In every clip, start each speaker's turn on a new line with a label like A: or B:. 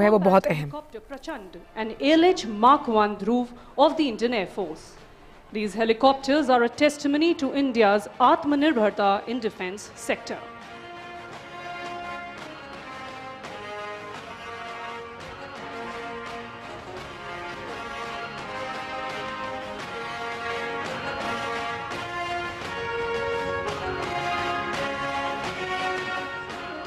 A: है वो बहुत अहम।
B: Helicopter Prachand, an ALH Mark 1 Dhruv of the Indian Air Force. These helicopters are a testimony to India's Atmanirbharta in defense sector.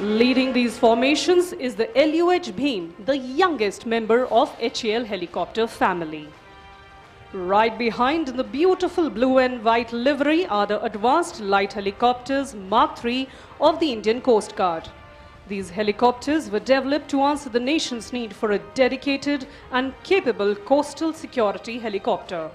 B: Leading these formations is the LUH Bhim, the youngest member of HAL helicopter family. Right behind in the beautiful blue and white livery are the advanced light helicopters Mark III of the Indian Coast Guard. These helicopters were developed to answer the nation's need for a dedicated and capable coastal security helicopter.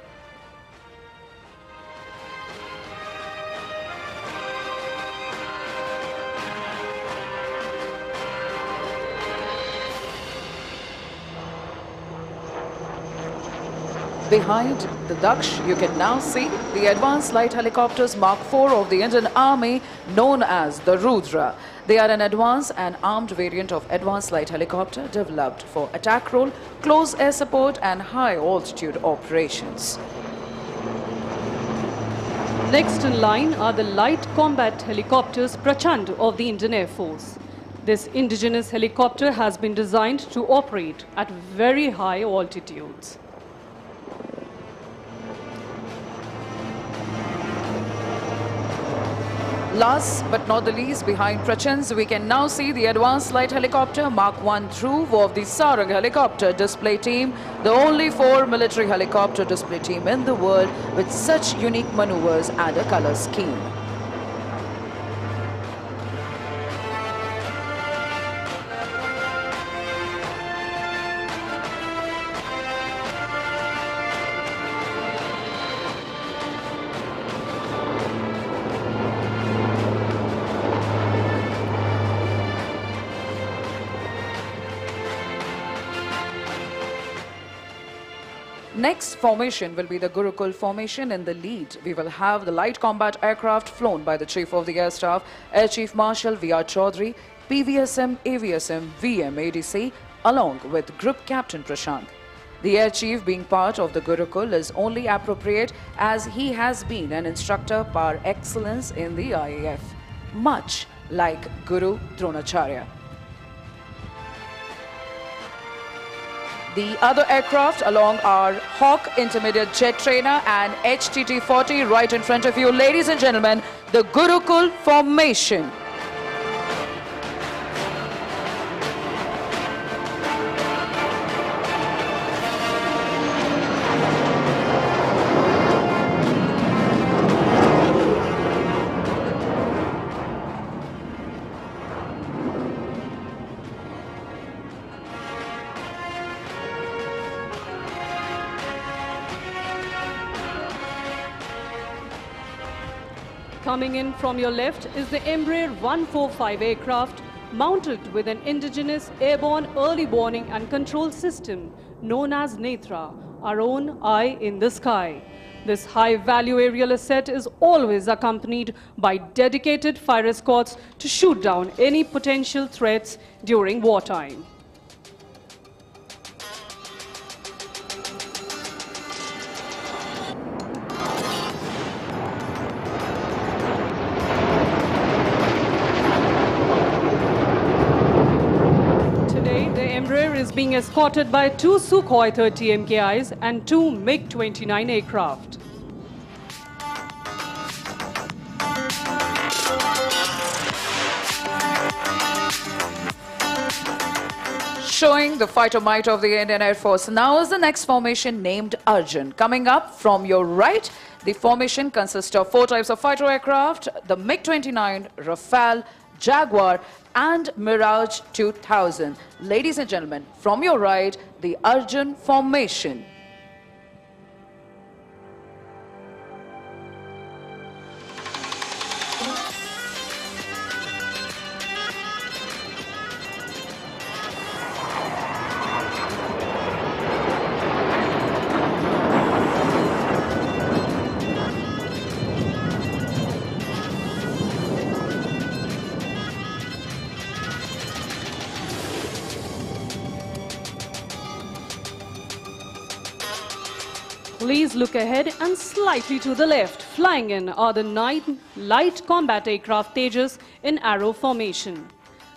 C: Behind the Daksh, you can now see the advanced light helicopters Mark IV of the Indian Army, known as the Rudra. They are an advanced and armed variant of advanced light helicopter developed for attack role, close air support and high altitude operations.
B: Next in line are the light combat helicopters Prachand of the Indian Air Force. This indigenous helicopter has been designed to operate at very high altitudes.
C: Last but not the least, behind Prachands, we can now see the advanced light helicopter Mark 1 Dhruv of the Sarang helicopter display team, the only 4 military helicopter display team in the world with such unique maneuvers and a color scheme. Next formation will be the Gurukul formation. In the lead, we will have the light combat aircraft flown by the Chief of the Air Staff, Air Chief Marshal V.R. Chaudhary, PVSM, AVSM, VM, ADC, along with Group Captain Prashant. The Air Chief being part of the Gurukul is only appropriate as he has been an instructor par excellence in the IAF, much like Guru Dronacharya. The other aircraft along are Hawk Intermediate Jet Trainer and HTT-40 right in front of you. Ladies and gentlemen, the Gurukul formation.
B: Coming in from your left is the Embraer 145 aircraft mounted with an indigenous airborne early warning and control system known as Netra, our own eye in the sky. This high-value aerial asset is always accompanied by dedicated fire escorts to shoot down any potential threats during wartime. Is being escorted by 2 Sukhoi 30 MKIs and 2 MiG-29 aircraft.
C: Showing the fighter might of the Indian Air Force. Now is the next formation named Arjun. Coming up from your right, the formation consists of 4 types of fighter aircraft, the MiG-29, Rafale, Jaguar and Mirage 2000. Ladies and gentlemen, from your right, the Arjun formation.
B: Please look ahead and slightly to the left. Flying in are the 9 light combat aircraft Tejas in Aero formation.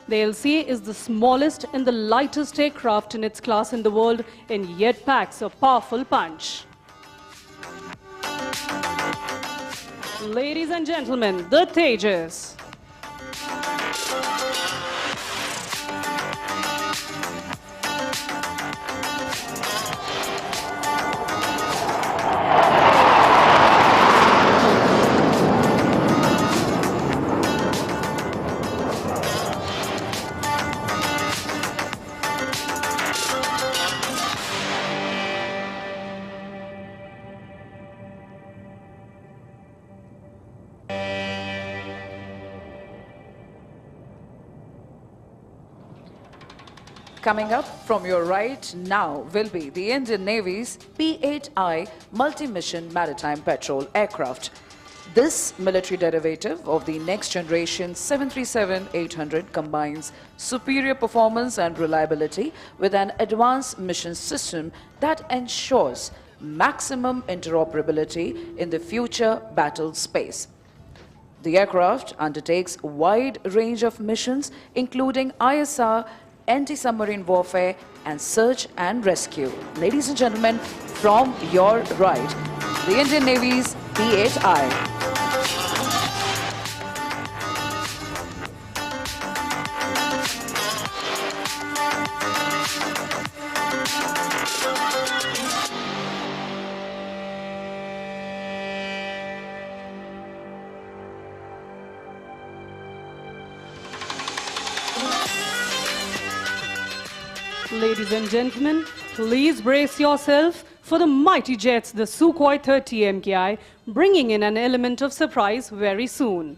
B: The LCA is the smallest and the lightest aircraft in its class in the world and yet packs a powerful punch. Ladies and gentlemen, the Tejas.
C: Coming up from your right now will be the Indian Navy's P-8I multi-mission maritime patrol aircraft. This military derivative of the next generation 737-800 combines superior performance and reliability with an advanced mission system that ensures maximum interoperability in the future battle space. The aircraft undertakes a wide range of missions including ISR, anti-submarine warfare and search and rescue. Ladies and gentlemen, from your right, the Indian Navy's P-8I.
B: Ladies and gentlemen, please brace yourself for the mighty jets, the Sukhoi 30 MKI, bringing in an element of surprise very soon.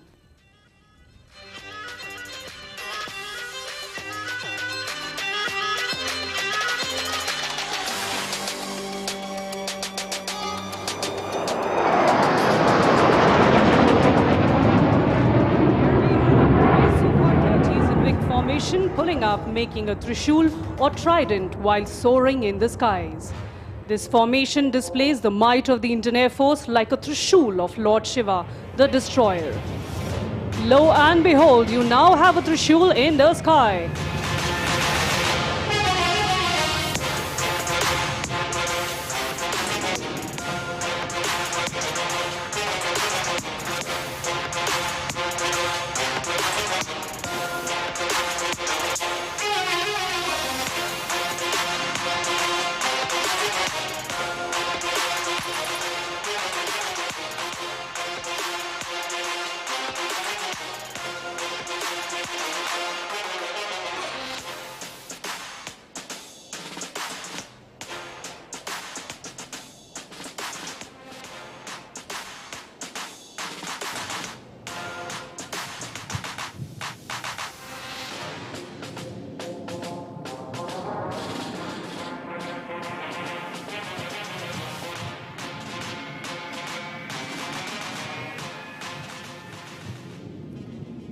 B: Pulling up, making a trishul or trident while soaring in the skies. This formation displays the might of the Indian Air Force like a trishul of Lord Shiva, the destroyer. Lo and behold, you now have a trishul in the sky.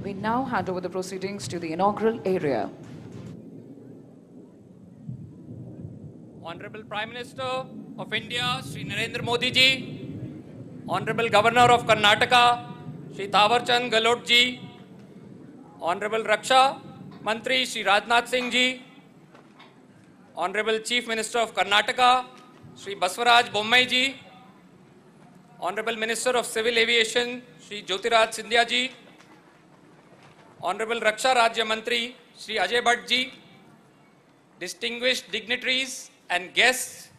C: We now hand over the proceedings to the inaugural area.
A: Honorable Prime Minister of India, Shri Narendra Modi ji, Honorable Governor of Karnataka, Shri Thawarchand Gehlot ji, Honorable Raksha Mantri Shri Rajnath Singh ji, Honorable Chief Minister of Karnataka, Shri Baswaraj Bommai ji, Honorable Minister of Civil Aviation, Shri Jyotiraj Scindia ji, Honorable Raksha Rajya Mantri Shri Ajay Bhatt ji, distinguished dignitaries and guests,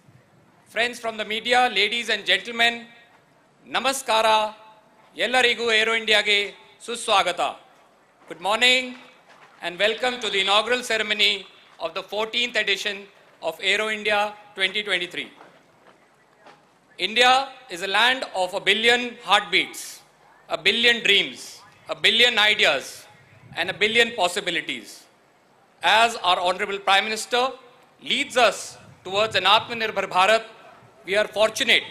A: friends from the media, ladies and gentlemen, Namaskara, Yellarigu Aero India ge Suswagata. Good morning and welcome to the inaugural ceremony of the 14th edition of Aero India 2023. India is a land of a billion heartbeats, a billion dreams, a billion ideas, and a billion possibilities. As our Honorable Prime Minister leads us towards an Atmanirbhar Bharat, we are fortunate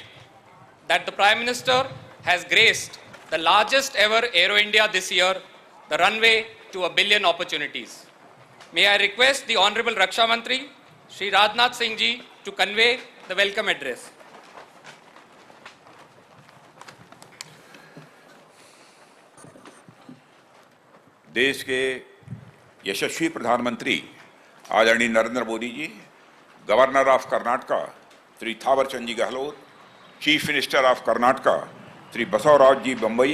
A: that the Prime Minister has graced the largest ever Aero India this year, the runway to a billion opportunities. May I request the Honorable Raksha Mantri, Shri Rajnath Singh ji, to convey the welcome address.
D: देश के यशस्वी प्रधानमंत्री आदरणीय Narendra Modi ji, governor of Karnataka Shri Thawarchand ji Gehlot, chief minister of Karnataka Shri Basavaraj ji Bommai,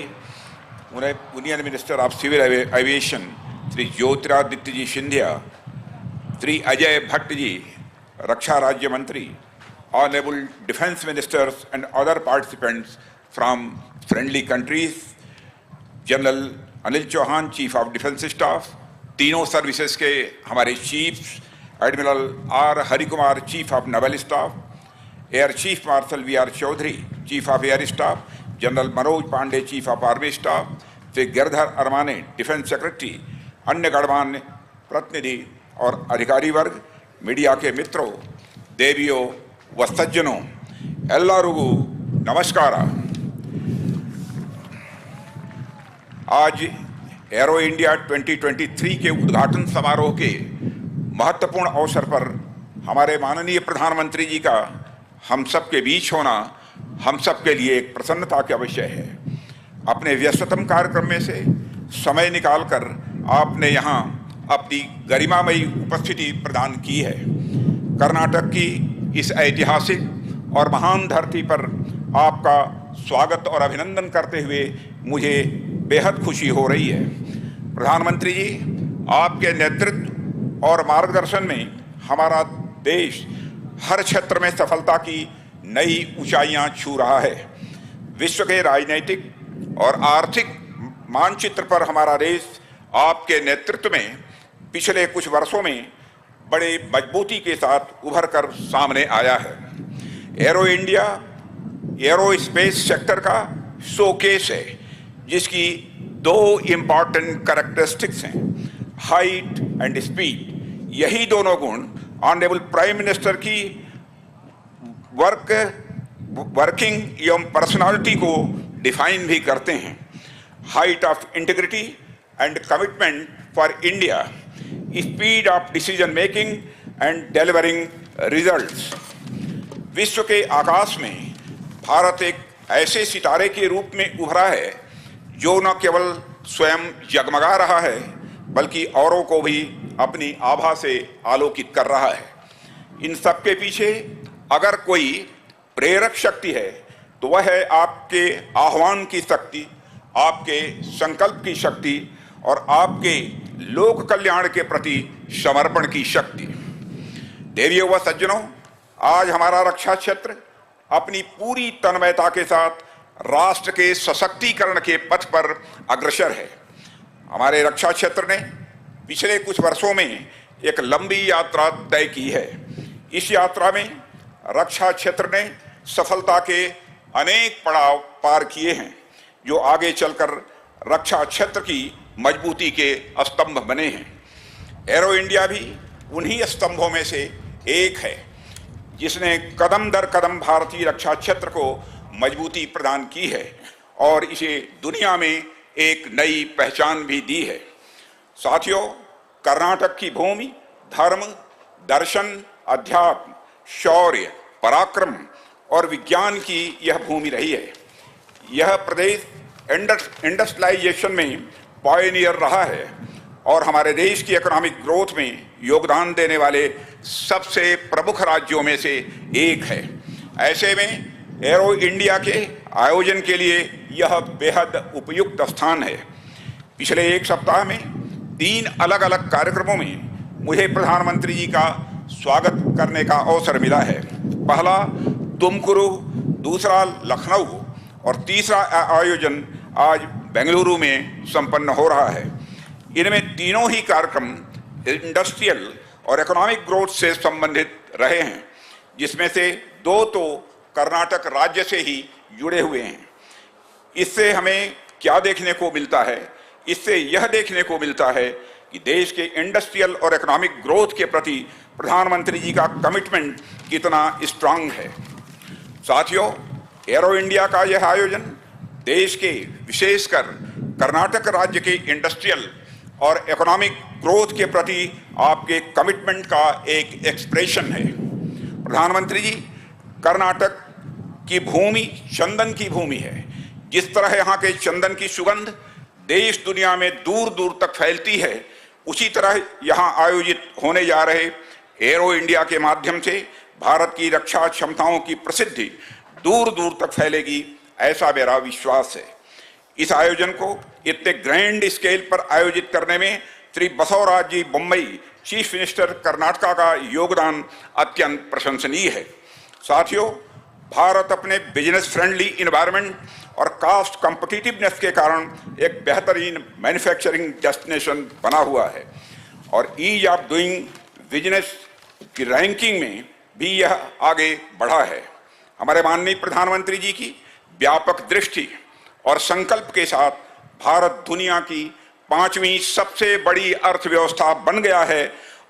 D: union minister of civil aviation Shri Jyotiraditya ji Scindia, Shri Ajay Bhatt ji रक्षा राज्य मंत्री, honourable defence ministers and other participants from friendly countries, general Anil Chauhan chief of defence staff, तीनों services के हमारे chiefs, admiral R Harikumar chief of naval staff, air chief marshal we are Chaudhari chief of air staff, general Manoj Pande chief of army staff, Shri Girdhar Aramane defence secretary, अन्य गणमान्य प्रतिनिधि और अधिकारी वर्ग, media के मित्रों, देवियों व सज्जनों, एल्लारुगु नमस्कार। आज एरो इंडिया 2023 के उद्घाटन समारोह के महत्वपूर्ण अवसर पर हमारे माननीय प्रधानमंत्री जी का हम सब के बीच होना हम सब के लिए एक प्रसन्नता का विषय है। अपने व्यस्ततम कार्यक्रम में से समय निकालकर आपने यहाँ अपनी गरिमामयी उपस्थिति प्रदान की है। कर्नाटक की इस ऐतिहासिक और महान धरती पर आपका स्वागत और अभिनंदन करते हुए मुझे बेहद खुशी हो रही है। प्रधानमंत्री जी, आपके नेतृत्व और मार्गदर्शन में हमारा देश हर क्षेत्र में सफलता की नई ऊंचाइयां छू रहा है। विश्व के राजनीतिक और आर्थिक मानचित्र पर हमारा देश आपके नेतृत्व में पिछले कुछ वर्षों में बड़े मजबूती के साथ उभर कर सामने आया है। Arrow India arrow space sector का शोकेस है, जिसकी दो इम्पॉर्टेंट कैरेक्टरिस्टिक्स हैं, हाइट एंड स्पीड। यही दोनों गुण ऑनरेबल प्राइम मिनिस्टर की वर्किंग एवं पर्सनालिटी को डिफाइन भी करते हैं। Height of integrity and commitment for India, speed of decision making and delivering results. विश्व के आकाश में भारत एक ऐसे सितारे के रूप में उभरा है जो न केवल स्वयं जगमगा रहा है बल्कि औरों को भी अपनी आभा से आलोकित कर रहा है। इन सब के पीछे अगर कोई प्रेरक शक्ति है तो वह है आपके आह्वान की शक्ति, आपके संकल्प की शक्ति और आपके लोक कल्याण के प्रति समर्पण की शक्ति। देवियों व सज्जनों, आज हमारा रक्षा क्षेत्र अपनी पूरी तन्मयता के साथ राष्ट्र के सशक्तिकरण के पथ पर अग्रसर है। हमारे रक्षा क्षेत्र ने पिछले कुछ वर्षों में एक लंबी यात्रा तय की है। इस यात्रा में रक्षा क्षेत्र ने सफलता के अनेक पड़ाव पार किए हैं, जो आगे चलकर रक्षा क्षेत्र की मजबूती के स्तंभ बने हैं। एरो इंडिया भी उन्हीं स्तंभों में से एक है, जिसने कदम दर कदम भारतीय रक्षा क्षेत्र को मजबूती प्रदान की है और इसे दुनिया में एक नई पहचान भी दी है। साथियों, कर्नाटक की भूमि धर्म, दर्शन, अध्यात्म, शौर्य, पराक्रम और विज्ञान की यह भूमि रही है। यह प्रदेश इंडस्ट्रियलाइजेशन में पायनियर रहा है और हमारे देश की इकोनॉमिक ग्रोथ में योगदान देने वाले सबसे प्रमुख राज्यों में से एक है। ऐसे में एरो इंडिया के आयोजन के लिए यह बेहद उपयुक्त स्थान है। पिछले एक सप्ताह में 3 अलग अलग कार्यक्रमों में मुझे प्रधानमंत्री जी का स्वागत करने का अवसर मिला है। पहला तुमकुरु, दूसरा लखनऊ और तीसरा आयोजन आज बेंगलुरु में संपन्न हो रहा है। इनमें तीनों ही कार्यक्रम इंडस्ट्रियल और इकोनॉमिक ग्रोथ से संबंधित रहे हैं, जिसमें से 2 तो कर्नाटक राज्य से ही जुड़े हुए हैं। इससे हमें क्या देखने को मिलता है? इससे यह देखने को मिलता है कि देश के इंडस्ट्रियल और इकोनॉमिक ग्रोथ के प्रति प्रधानमंत्री जी का कमिटमेंट कितना स्ट्रांग है। साथियों, एरो इंडिया का यह आयोजन देश के, विशेषकर कर्नाटक राज्य के इंडस्ट्रियल और इकोनॉमिक ग्रोथ के प्रति आपके कमिटमेंट का एक एक्सप्रेशन है। प्रधानमंत्री जी, कर्नाटक की भूमि चंदन की भूमि है। जिस तरह यहाँ के चंदन की सुगंध देश दुनिया में दूर दूर तक फैलती है, उसी तरह यहाँ आयोजित होने जा रहे एरो इंडिया के माध्यम से भारत की रक्षा क्षमताओं की प्रसिद्धि दूर दूर तक फैलेगी, ऐसा मेरा विश्वास है। इस आयोजन को इतने ग्रैंड स्केल पर आयोजित करने में श्री बसवराज जी बोम्मई, चीफ मिनिस्टर कर्नाटका का योगदान अत्यंत प्रशंसनीय है। साथियों, भारत अपने बिजनेस फ्रेंडली इन्वायरमेंट और कास्ट कॉम्पिटिटिवनेस के कारण एक बेहतरीन मैन्युफैक्चरिंग डेस्टिनेशन बना हुआ है और ईज ऑफ डूइंग बिजनेस की रैंकिंग में भी यह आगे बढ़ा है। हमारे माननीय प्रधानमंत्री जी की व्यापक दृष्टि और संकल्प के साथ भारत दुनिया की 5वीं सबसे बड़ी अर्थव्यवस्था बन गया है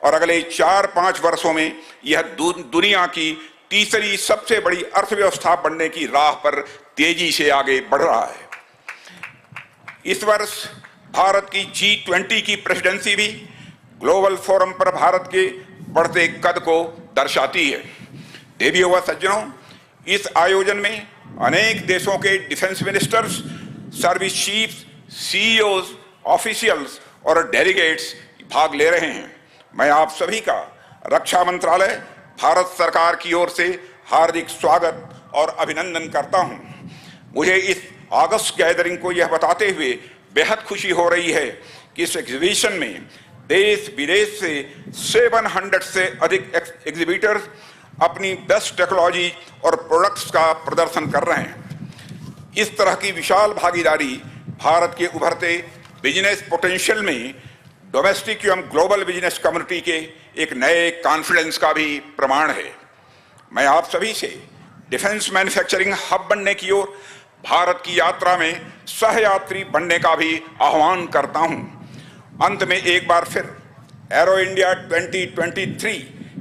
D: और अगले 4-5 वर्षों में यह दुनिया की तीसरी सबसे बड़ी अर्थव्यवस्था बनने की राह पर तेजी से आगे बढ़ रहा है। इस वर्ष भारत की G20 की प्रेसिडेंसी भी ग्लोबल फोरम पर भारत के बढ़ते कद को दर्शाती है। देवियों व सज्जनों, इस आयोजन में अनेक देशों के defence ministers, service chiefs, CEOs, officials और डेलीगेट्स भाग ले रहे हैं। मैं आप सभी का रक्षा मंत्रालय, भारत सरकार की ओर से हार्दिक स्वागत और अभिनंदन करता हूं। मुझे इस अगस्त गैदरिंग को यह बताते हुए बेहद खुशी हो रही है कि इस एग्जीबिशन में देश विदेश से 700 से अधिक एग्जीबिटर्स अपनी बेस्ट टेक्नोलॉजी और प्रोडक्ट्स का प्रदर्शन कर रहे हैं। इस तरह की विशाल भागीदारी भारत के उभरते बिजनेस पोटेंशियल में डोमेस्टिक एवं ग्लोबल बिजनेस कम्युनिटी के एक नए कॉन्फिडेंस का भी प्रमाण है। मैं आप सभी से डिफेंस मैन्युफैक्चरिंग हब बनने की ओर भारत की यात्रा में सहयात्री बनने का भी आह्वान करता हूं। अंत में एक बार फिर एरो इंडिया 2023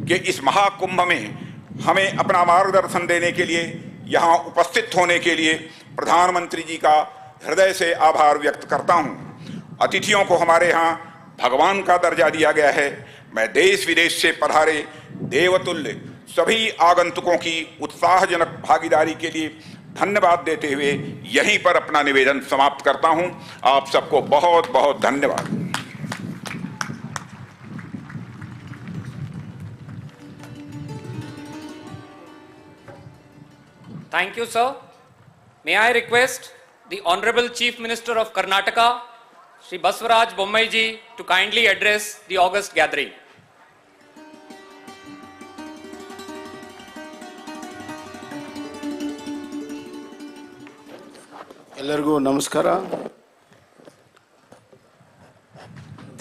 D: के इस महाकुंभ में हमें अपना मार्गदर्शन देने के लिए, यहाँ उपस्थित होने के लिए प्रधानमंत्री जी का हृदय से आभार व्यक्त करता हूं। अतिथियों को हमारे यहाँ भगवान का दर्जा दिया गया है। मैं देश विदेश से पधारे देवतुल्य सभी आगंतुकों की उत्साहजनक भागीदारी के लिए धन्यवाद देते हुए यहीं पर अपना निवेदन समाप्त करता हूं। आप सबको बहुत बहुत धन्यवाद।
A: Thank you, sir. May I request the Honorable Chief Minister of Karnataka, Shri Baswaraj Bommai ji, to kindly address the August gathering.
E: ಎಲ್ಲರಿಗೂ ನಮಸ್ಕಾರ.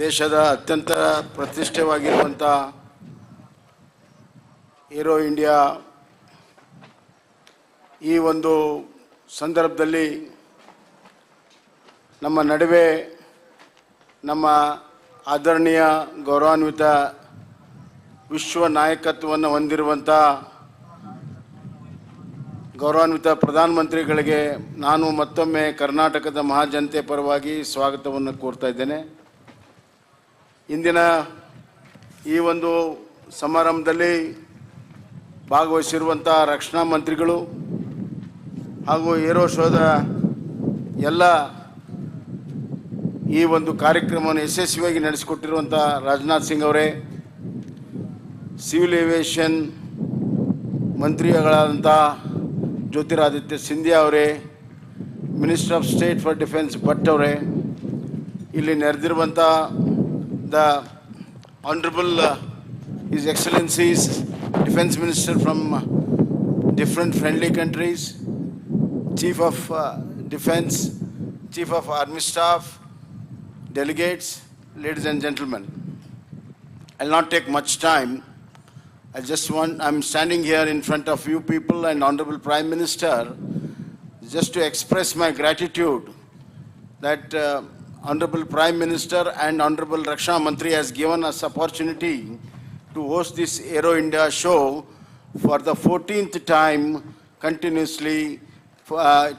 E: ದೇಶದ ಅತ್ಯಂತ ಪ್ರತಿಷ್ಠೆವಾಗಿರುವಂಥ ಏರೋ ಇಂಡಿಯಾ ಈ ಒಂದು ಸಂದರ್ಭದಲ್ಲಿ ನಮ್ಮ ನಡುವೆ ನಮ್ಮ ಆದರಣೀಯ ಗೌರವಾನ್ವಿತ ವಿಶ್ವ ನಾಯಕತ್ವವನ್ನು ಹೊಂದಿರುವಂಥ ಗೌರವಾನ್ವಿತ ಪ್ರಧಾನಮಂತ್ರಿಗಳಿಗೆ ನಾನು ಮತ್ತೊಮ್ಮೆ ಕರ್ನಾಟಕದ ಮಹಾಜನತೆ ಪರವಾಗಿ ಸ್ವಾಗತವನ್ನು ಕೋರ್ತಾ ಇದ್ದೇನೆ. ಇಂದಿನ ಈ ಒಂದು ಸಮಾರಂಭದಲ್ಲಿ ಭಾಗವಹಿಸಿರುವಂಥ ರಕ್ಷಣಾ ಮಂತ್ರಿಗಳು ಹಾಗೂ ಏರೋ ಶೋದ ಎಲ್ಲ ಈ ಒಂದು ಕಾರ್ಯಕ್ರಮವನ್ನು ಯಶಸ್ವಿಯಾಗಿ ನಡೆಸಿಕೊಟ್ಟಿರುವಂಥ ರಾಜನಾಥ್ ಸಿಂಗ್ ಅವರೇ, ಸಿವಿಲ್ ಏವಿಯೇಷನ್ ಮಂತ್ರಿಗಳಾದಂಥ ಜ್ಯೋತಿರಾದಿತ್ಯ ಸಿಂಧಿಯಾ ಅವರೇ, minister of state for defence Bhat ಅವರೇ, ಇಲ್ಲಿ ನೆರೆದಿರುವಂಥ the honourable his excellencies defence minister from different friendly countries, Chief of Defense, Chief of Army Staff, delegates, ladies and gentlemen. I'll not take much time. I'm standing here in front of you people and Honorable Prime Minister just to express my gratitude that Honorable Prime Minister and Honorable Raksha Mantri has given us opportunity to host this Aero India show for the 14th time continuously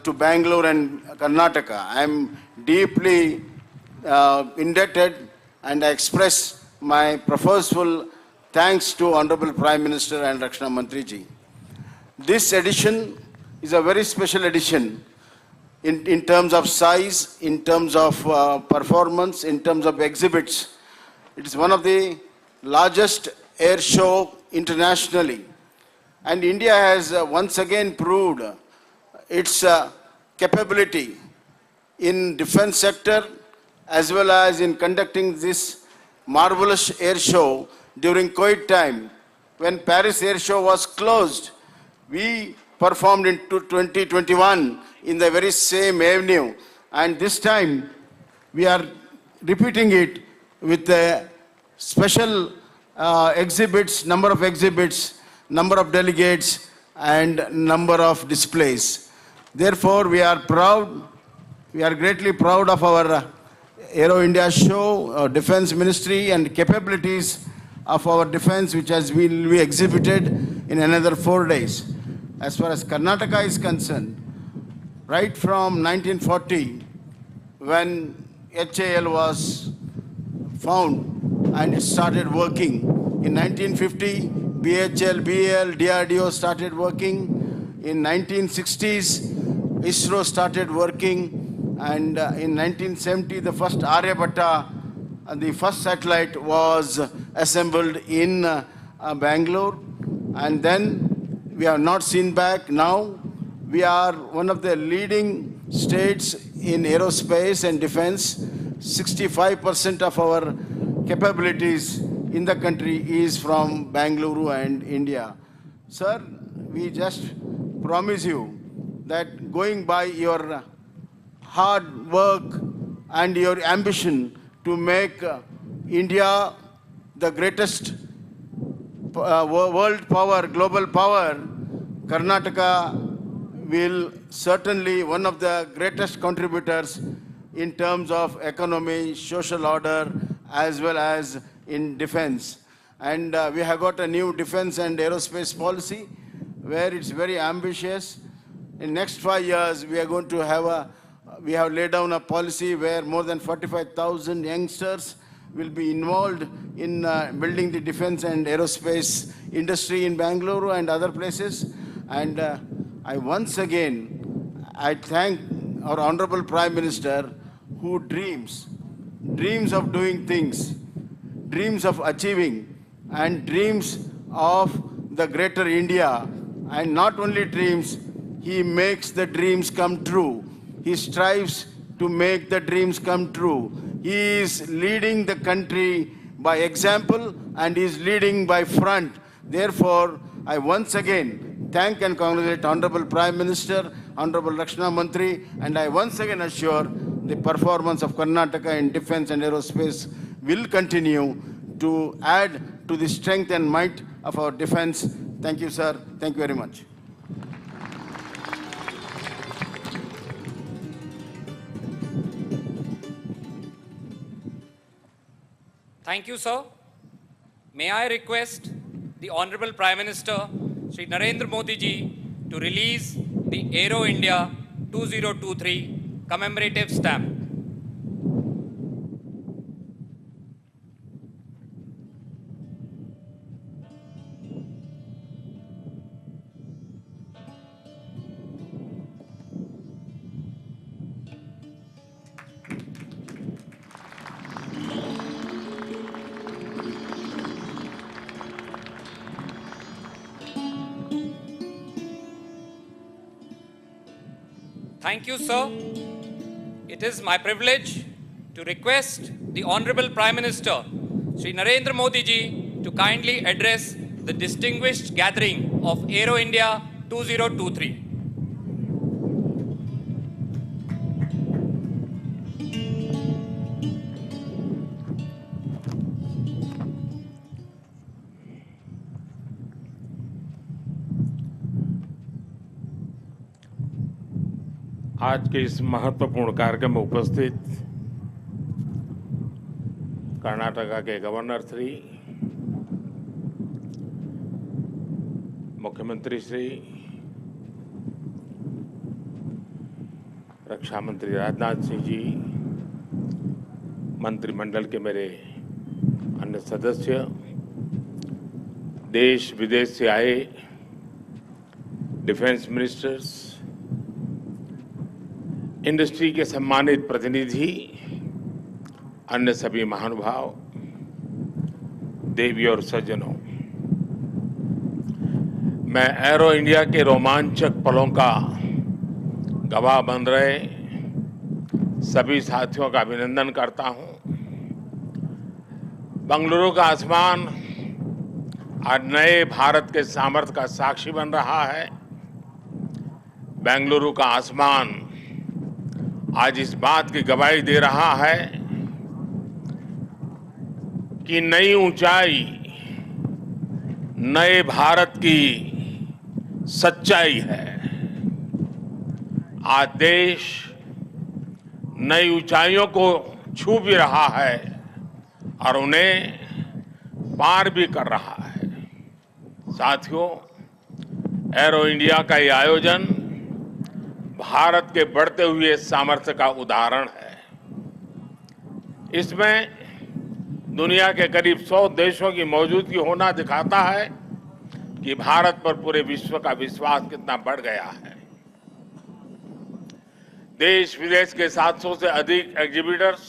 E: to Bengaluru and Karnataka. I am deeply indebted and I express my profuseful thanks to Honorable Prime Minister and Rakshana Mantri ji. This edition is a very special edition in terms of size, in terms of performance, in terms of exhibits. It is one of the largest air show internationally. And India has once again proved its capability in defense sector as well as in conducting this marvelous air show during COVID time. When Paris Air Show was closed, we performed in 2021 in the very same avenue, and this time we are repeating it with a special exhibits, number of exhibits, number of delegates, and number of displays. Therefore, we are proud, we are greatly proud of our Aero India show, our Defense Ministry, and capabilities of our defense, which will be exhibited in another 4 days. As far as Karnataka is concerned, right from 1940, when HAL was found and it started working, in 1950, BHL, BAL, DRDO started working. In 1960s, ISRO started working, and in 1970, the first Aryabhatta, the first satellite was assembled in Bangalore, and then we have not seen back. Now we are one of the leading states in aerospace and defense. 65% of our capabilities in the country is from Bengaluru and India. Sir, we just promise you that going by your hard work and your ambition to make India the greatest world power, global power, Karnataka will certainly one of the greatest contributors in terms of economy, social order, as well as in defense. And we have got a new defense and aerospace policy where it's very ambitious. In next 5 years, we are going to have we have laid down a policy where more than 45,000 youngsters will be involved in building the defense and aerospace industry in Bengaluru and other places. And I once again, I thank our Honorable Prime Minister who dreams of doing things, dreams of achieving, and dreams of the greater India. And not only dreams, he makes the dreams come true. He strives to make the dreams come true. He is leading the country by example and is leading by front. Therefore, I once again thank and congratulate Honorable Prime Minister, Honorable Rakshana Mantri, and I once again assure the performance of Karnataka in defense and aerospace will continue to add to the strength and might of our defense. Thank you, sir. Thank you very much.
A: Thank you, sir. May I request the Honorable Prime Minister, Shri Narendra Modi ji, to release the Aero India 2023 commemorative stamp. Thank you, sir. It is my privilege to request the Honorable Prime Minister, Shri Narendra Modi ji, to kindly address the distinguished gathering of Aero India 2023.
F: आज के इस महत्वपूर्ण कार्यक्रम में उपस्थित कर्नाटका के governor Shri, मुख्यमंत्री श्री, रक्षा मंत्री राजनाथ सिंह जी, मंत्रिमंडल के मेरे अन्य सदस्य, देश विदेश से आए डिफेंस मिनिस्टर्स, इंडस्ट्री के सम्मानित प्रतिनिधि, अन्य सभी महानुभाव, देवी और सज्जनों, मैं एरो इंडिया के रोमांचक पलों का गवाह बन रहे सभी साथियों का अभिनंदन करता हूं। बेंगलुरु का आसमान आज नए भारत के सामर्थ्य का साक्षी बन रहा है। बेंगलुरु का आसमान आज इस बात की गवाही दे रहा है कि नई ऊंचाई नए भारत की सच्चाई है। आज देश नई ऊंचाइयों को छू भी रहा है और उन्हें पार भी कर रहा है। साथियों, एरो इंडिया का ये आयोजन भारत के बढ़ते हुए सामर्थ्य का उदाहरण है। इसमें दुनिया के करीब 100 देशों की मौजूदगी होना दिखाता है कि भारत पर पूरे विश्व का विश्वास कितना बढ़ गया है। देश विदेश के 700 से अधिक एग्जीबिटर्स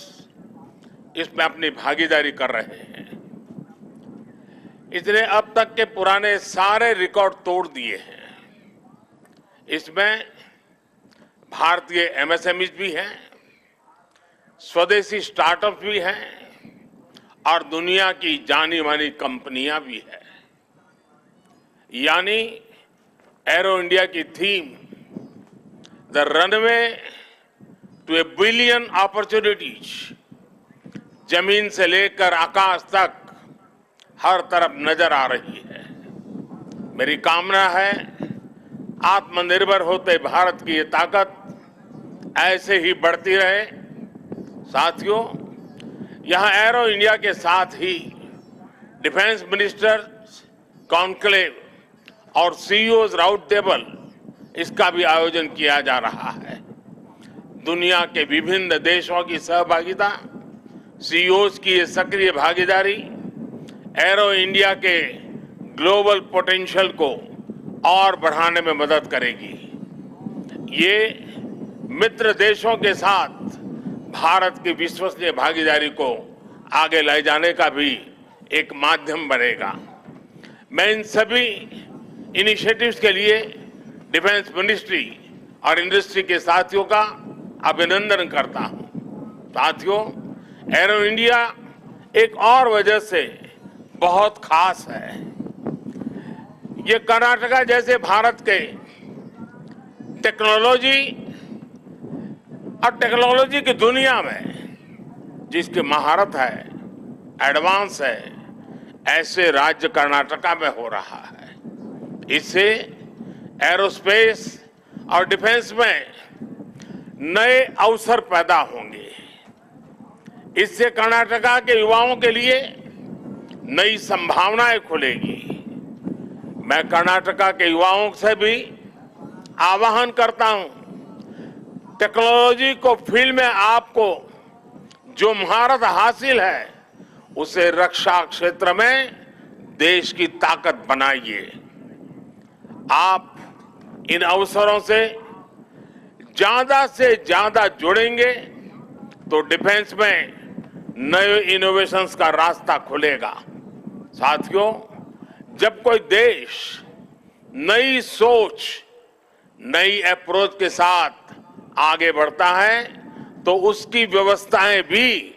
F: इसमें अपनी भागीदारी कर रहे हैं। इसने अब तक के पुराने सारे रिकॉर्ड तोड़ दिए हैं। इसमें भारतीय एमएसएमईज भी हैं, स्वदेशी स्टार्टअप भी हैं और दुनिया की जानी मानी कंपनियां भी हैं। यानी एरो इंडिया की theme the runway to a billion opportunities, जमीन से लेकर आकाश तक हर तरफ नजर आ रही है। मेरी कामना है आत्मनिर्भर होते भारत की ये ताकत ऐसे ही बढ़ती रहे। साथियों, यहां एरो इंडिया के साथ ही डिफेंस मिनिस्टर्स कॉन्क्लेव और सीईओज राउंड टेबल इसका भी आयोजन किया जा रहा है। दुनिया के विभिन्न देशों की सहभागिता, सीईओज की ये सक्रिय भागीदारी एरो इंडिया के ग्लोबल पोटेंशियल को और बढ़ाने में मदद करेगी। ये मित्र देशों के साथ भारत की विश्वसनीय भागीदारी को आगे ले जाने का भी एक माध्यम बनेगा। मैं इन सभी इनिशिएटिव्स के लिए डिफेंस मिनिस्ट्री और इंडस्ट्री के साथियों का अभिनंदन करता हूं। साथियों, एरो इंडिया एक और वजह से बहुत खास है। ये कर्नाटका जैसे भारत के टेक्नोलॉजी और टेक्नोलॉजी की दुनिया में जिसकी महारत है, एडवांस है, ऐसे राज्य कर्नाटका में हो रहा है। इससे एरोस्पेस और डिफेंस में नए अवसर पैदा होंगे। इससे कर्नाटका के युवाओं के लिए नई संभावनाएं खुलेगी। मैं कर्नाटका के युवाओं से भी आह्वान करता हूं, टेक्नोलॉजी को फील्ड में आपको जो महारत हासिल है उसे रक्षा क्षेत्र में देश की ताकत बनाइए। आप इन अवसरों से ज्यादा जुड़ेंगे तो डिफेंस में नए इनोवेशंस का रास्ता खुलेगा। साथियों, जब कोई देश नई सोच, नई अप्रोच के साथ आगे बढ़ता है तो उसकी व्यवस्थाएं भी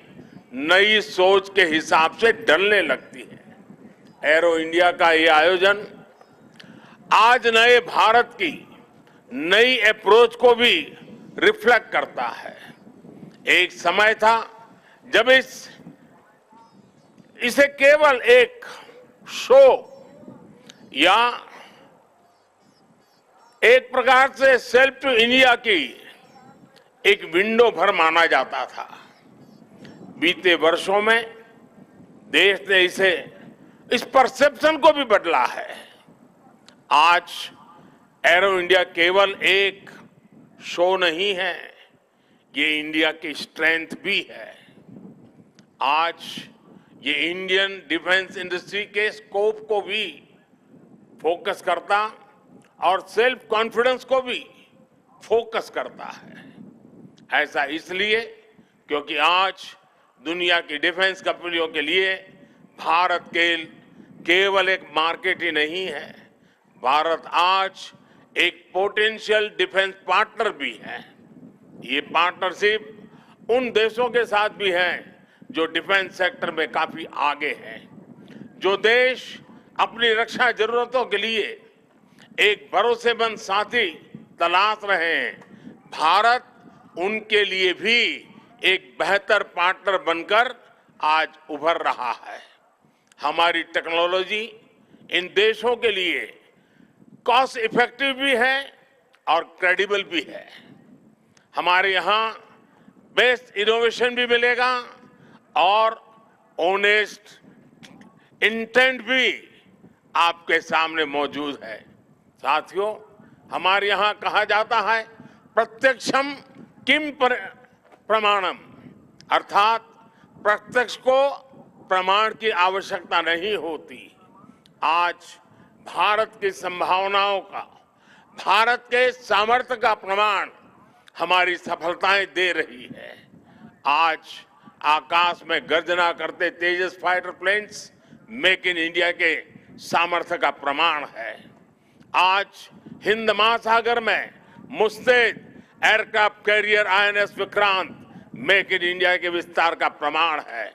F: नई सोच के हिसाब से ढलने लगती है। एरो इंडिया का ये आयोजन आज नए भारत की नई अप्रोच को भी रिफ्लेक्ट करता है। एक समय था जब इसे केवल एक शो या एक प्रकार से सेल्फ टू इंडिया की एक विंडो भर माना जाता था। बीते वर्षों में देश ने इस परसेप्शन को भी बदला है। आज एरो इंडिया केवल एक शो नहीं है, ये इंडिया की स्ट्रेंथ भी है। आज ये इंडियन डिफेंस इंडस्ट्री के स्कोप को भी फोकस करता और सेल्फ कॉन्फिडेंस को भी फोकस करता है। ऐसा इसलिए क्योंकि आज दुनिया की डिफेंस कंपनियों के लिए भारत केवल एक मार्केट ही नहीं है, भारत आज एक पोटेंशियल डिफेंस पार्टनर भी है। ये पार्टनरशिप उन देशों के साथ भी है जो डिफेंस सेक्टर में काफी आगे हैं, जो देश अपनी रक्षा जरूरतों के लिए एक भरोसेमंद साथी तलाश रहे हैं। भारत उनके लिए भी एक बेहतर पार्टनर बनकर आज उभर रहा है। हमारी टेक्नोलॉजी इन देशों के लिए कॉस्ट इफेक्टिव भी है और क्रेडिबल भी है। हमारे यहाँ बेस्ट इनोवेशन भी मिलेगा और ऑनेस्ट इंटेंट भी आपके सामने मौजूद है। साथियों, हमारे यहाँ कहा जाता है प्रत्यक्षम किम प्रमाणम, अर्थात प्रत्यक्ष को प्रमाण की आवश्यकता नहीं होती। आज भारत की संभावनाओं का, भारत के सामर्थ्य का प्रमाण हमारी सफलताएं दे रही है। आज आकाश में गर्जना करते Tejas fighter planes make in India के सामर्थ्य का प्रमाण है। आज हिंद महासागर में मुस्तैद aircraft carrier INS Vikrant make in India के विस्तार का प्रमाण है।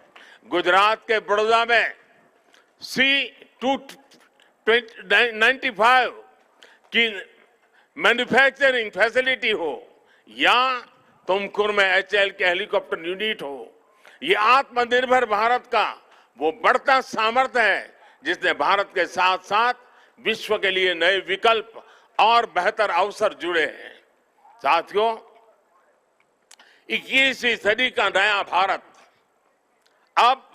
F: गुजरात के बड़ौदा में C-295 की मैन्युफैक्चरिंग फैसिलिटी हो या तुमकुर में HAL के हेलीकॉप्टर यूनिट हो, ये आत्मनिर्भर भारत का वो बढ़ता सामर्थ्य है जिसने भारत के साथ साथ विश्व के लिए नए विकल्प और बेहतर अवसर जुड़े हैं। साथियों, 21वीं सदी का नया भारत अब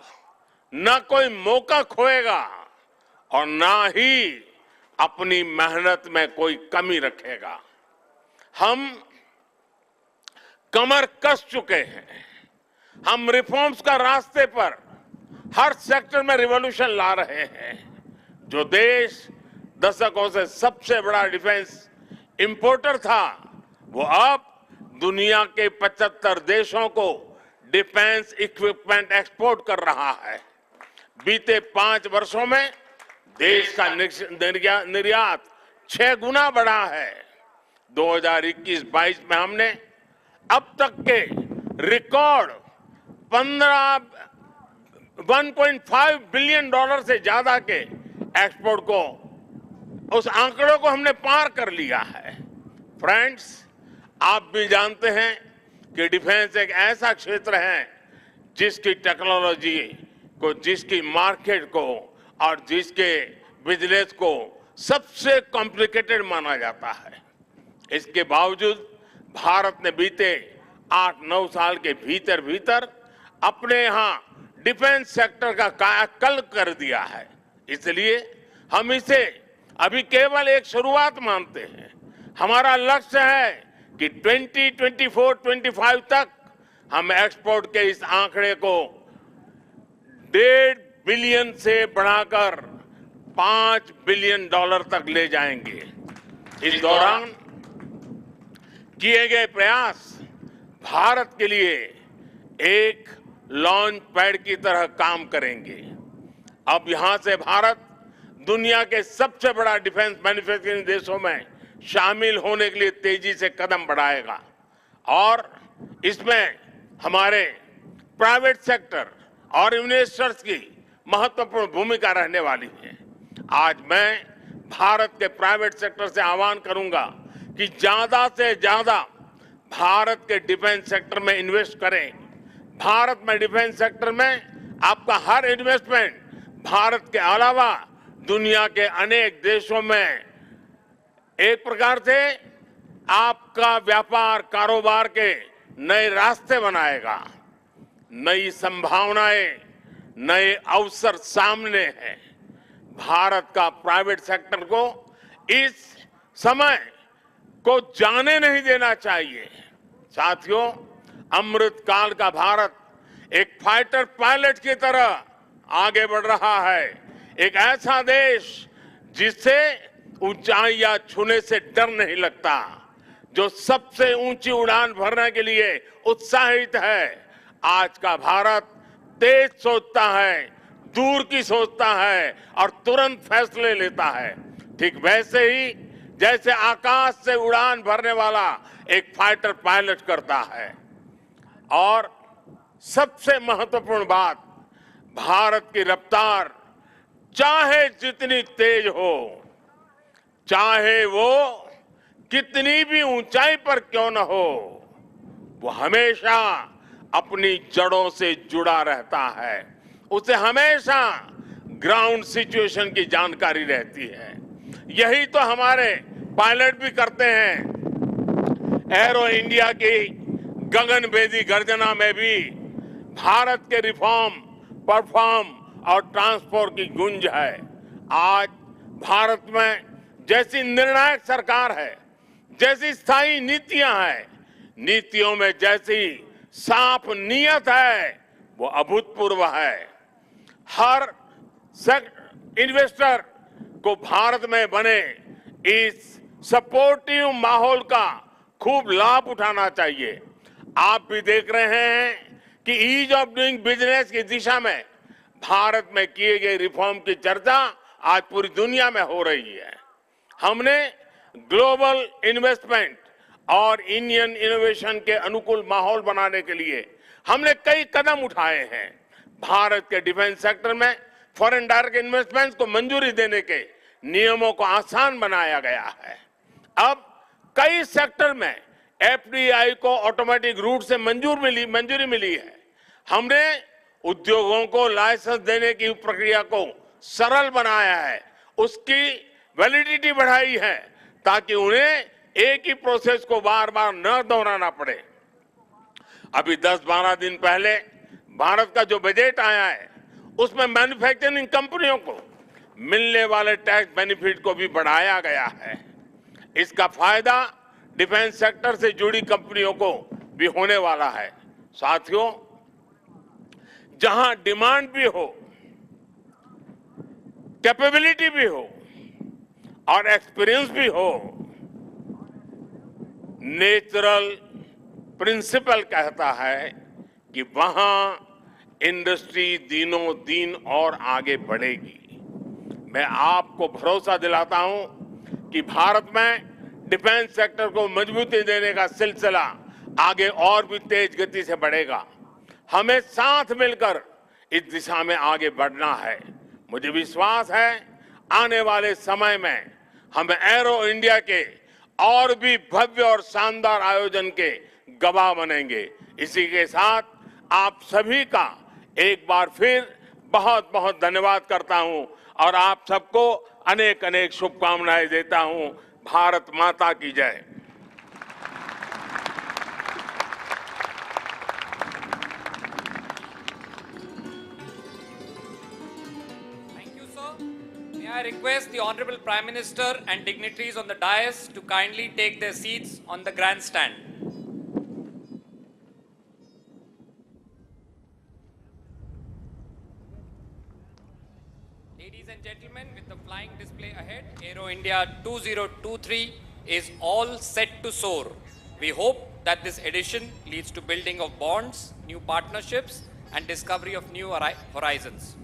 F: न कोई मौका खोएगा और न ही अपनी मेहनत में कोई कमी रखेगा। हम कमर कस चुके हैं। हम रिफॉर्म्स का रास्ते पर हर सेक्टर में रिवॉल्यूशन ला रहे हैं। जो देश दशकों से सबसे बड़ा डिफेंस इंपोर्टर था, वो अब दुनिया के 75 देशों को डिफेंस इक्विपमेंट एक्सपोर्ट कर रहा है। बीते 5 वर्षों में देश का निर्यात 6 गुना बढ़ा है। 2021-22 में हमने अब तक के रिकॉर्ड 1.5 बिलियन डॉलर से ज्यादा के एक्सपोर्ट को, उस आंकड़ों को हमने पार कर लिया है। फ्रेंड्स, आप भी जानते हैं कि डिफेंस एक ऐसा क्षेत्र है जिसकी टेक्नोलॉजी को, जिसकी मार्केट को और जिसके बिजनेस को सबसे कॉम्प्लिकेटेड माना जाता है। इसके बावजूद भारत ने बीते 8-9 साल के भीतर भीतर अपने यहाँ डिफेंस सेक्टर का कायाकल्प कर दिया है। इसलिए हम इसे अभी केवल एक शुरुआत मानते हैं। हमारा लक्ष्य है कि 2024-25 तक हम एक्सपोर्ट के इस आंकड़े को 1.5 बिलियन से बढ़ाकर 5 बिलियन डॉलर तक ले जाएंगे। इस दौरान किए गए प्रयास भारत के लिए एक लॉन्च पैड की तरह काम करेंगे। अब यहां से भारत दुनिया के सबसे बड़ा डिफेंस मैन्युफैक्चरिंग देशों में शामिल होने के लिए तेजी से कदम बढ़ाएगा और इसमें हमारे प्राइवेट सेक्टर और इन्वेस्टर्स की महत्वपूर्ण भूमिका रहने वाली है। आज मैं भारत के प्राइवेट सेक्टर से आह्वान करूंगा कि ज्यादा से ज्यादा भारत के डिफेंस सेक्टर में इन्वेस्ट करें। भारत में डिफेंस सेक्टर में आपका हर इन्वेस्टमेंट भारत के अलावा दुनिया के अनेक देशों में एक प्रकार से आपका व्यापार कारोबार के नए रास्ते बनाएगा। नई संभावनाएं, नए अवसर सामने हैं। भारत का प्राइवेट सेक्टर को इस समय को जाने नहीं देना चाहिए। साथियों, अमृत काल का भारत एक फाइटर पायलट की तरह आगे बढ़ रहा है। एक ऐसा देश जिससे ऊंचाइयां छूने से डर नहीं लगता, जो सबसे ऊंची उड़ान भरने के लिए उत्साहित है। आज का भारत तेज सोचता है, दूर की सोचता है और तुरंत फैसले लेता है। ठीक वैसे ही जैसे आकाश से उड़ान भरने वाला एक फाइटर पायलट करता है। और सबसे महत्वपूर्ण बात, भारत की रफ्तार चाहे जितनी तेज हो, चाहे वो कितनी भी ऊंचाई पर क्यों न हो, वो हमेशा अपनी जड़ों से जुड़ा रहता है। उसे हमेशा ग्राउंड सिचुएशन की जानकारी रहती है। यही तो हमारे पायलट भी करते हैं। एरो इंडिया की गगनभेदी गर्जना में भी भारत के रिफॉर्म, परफॉर्म और ट्रांसपोर्ट की गूंज है। आज भारत में जैसी निर्णायक सरकार है, जैसी स्थायी नीतियां हैं, नीतियों में जैसी साफ नीयत है, वो अभूतपूर्व है। हर इन्वेस्टर को भारत में बने इस सपोर्टिव माहौल का खूब लाभ उठाना चाहिए। आप भी देख रहे हैं कि ईज ऑफ डूइंग बिजनेस की दिशा में भारत में किए गए रिफॉर्म की चर्चा आज पूरी दुनिया में हो रही है। हमने ग्लोबल इन्वेस्टमेंट और इंडियन इनोवेशन के अनुकूल माहौल बनाने के लिए हमने कई कदम उठाए हैं। भारत के डिफेंस सेक्टर में फॉरेन डायरेक्ट इन्वेस्टमेंट्स को मंजूरी देने के नियमों को आसान बनाया गया है। अब कई सेक्टर में एफडीआई को ऑटोमेटिक रूट से मंजूरी मिली है। हमने उद्योगों को लाइसेंस देने की प्रक्रिया को सरल बनाया है, उसकी वैलिडिटी बढ़ाई है ताकि उन्हें एक ही प्रोसेस को बार बार न दोहराना पड़े। अभी 10-12 दिन पहले भारत का जो बजट आया है, उसमें मैन्युफैक्चरिंग कंपनियों को मिलने वाले टैक्स बेनिफिट को भी बढ़ाया गया है। इसका फायदा डिफेंस सेक्टर से जुड़ी कंपनियों को भी होने वाला है। साथियों, जहां डिमांड भी हो, कैपेबिलिटी भी हो और एक्सपीरियंस भी हो, नेचुरल प्रिंसिपल कहता है कि वहां इंडस्ट्री दिनों दिन और आगे बढ़ेगी। मैं आपको भरोसा दिलाता हूं कि भारत में डिफेंस सेक्टर को मजबूती देने का सिलसिला आगे और भी तेज गति से बढ़ेगा। हमें साथ मिलकर इस दिशा में आगे बढ़ना है। मुझे विश्वास है आने वाले समय में हम एरो इंडिया के और भी भव्य और शानदार आयोजन के गवाह बनेंगे। इसी के साथ आप सभी का एक बार फिर बहुत बहुत धन्यवाद करता हूं और आप सबको अनेक अनेक शुभकामनाएं देता हूं। भारत माता की जय।
A: Thank you, sir. May I request the Honorable Prime Minister and dignitaries on the dais to kindly take their seats on the grandstand. Ladies and gentlemen, with the flying display ahead, Aero India 2023 is all set to soar. We hope that this edition leads to building of bonds, new partnerships, and discovery of new horizons.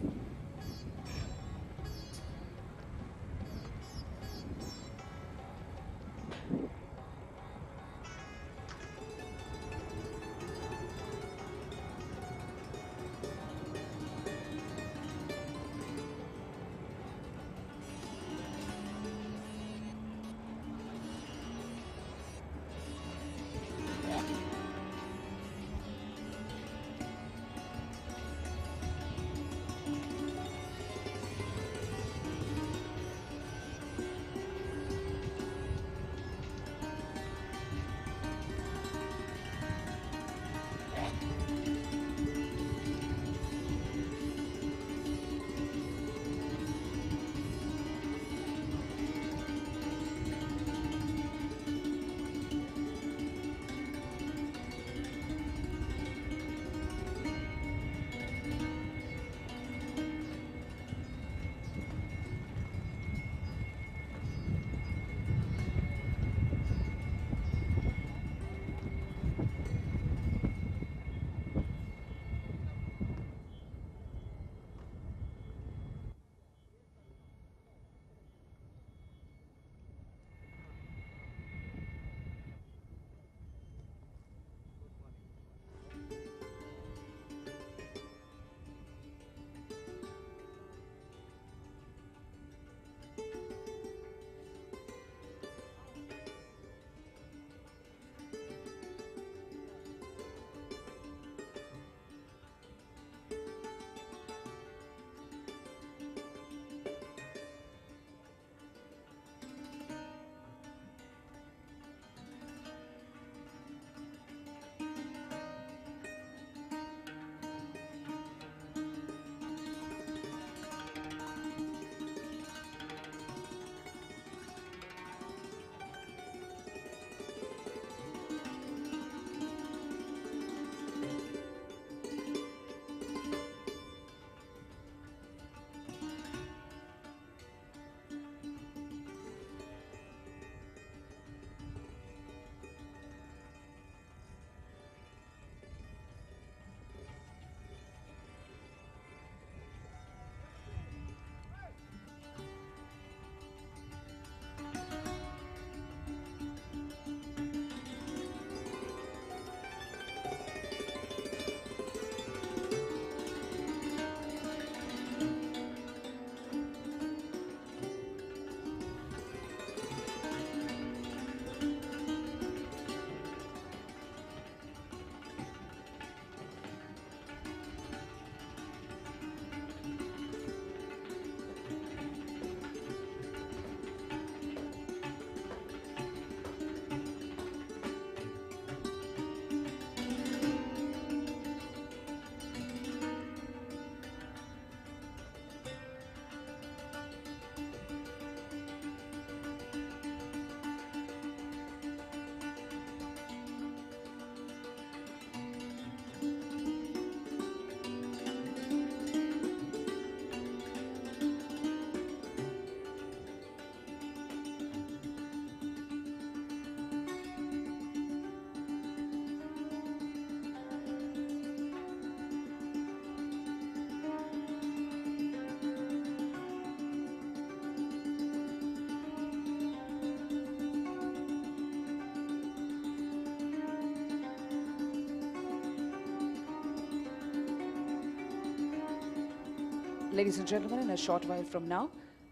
C: Ladies and gentlemen, in a short while from now,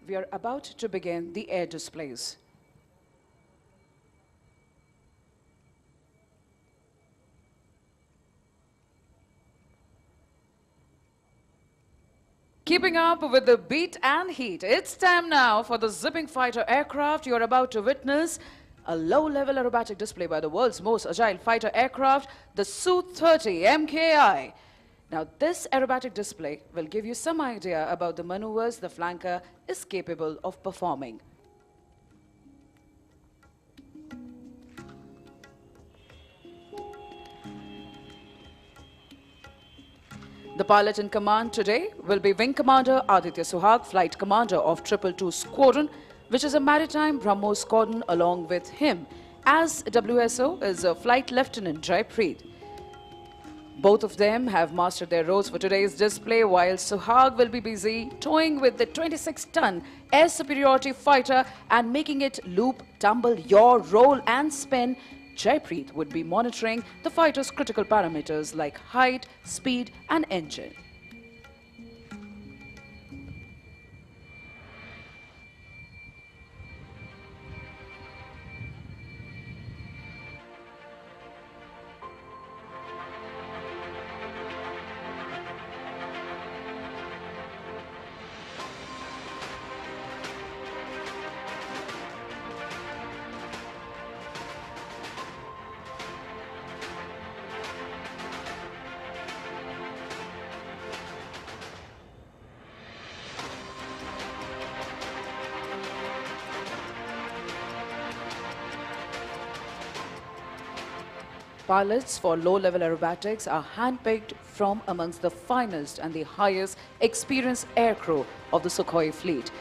C: we are about to begin the air displays. Keeping up with the beat and heat, it's time now for the zipping fighter aircraft. You're about to witness a low-level aerobatic display by the world's most agile fighter aircraft, the Su-30 MKI. Now, this aerobatic display will give you some idea about the maneuvers the flanker is capable of performing. The pilot in command today will be Wing Commander Aditya Suhag, Flight Commander of 222 Squadron, which is a maritime BrahMos squadron. Along with him as WSO is Flight Lieutenant Jaipreet. Both of them have mastered their roles for today's display, while Suhag will be busy toying with the 26-ton air superiority fighter and making it loop, tumble, yaw, roll and spin. Jaipreet would be monitoring the fighter's critical parameters like height, speed and engine. Pilots for low-level aerobatics are handpicked from amongst the finest and the highest experienced aircrew of the Sukhoi fleet.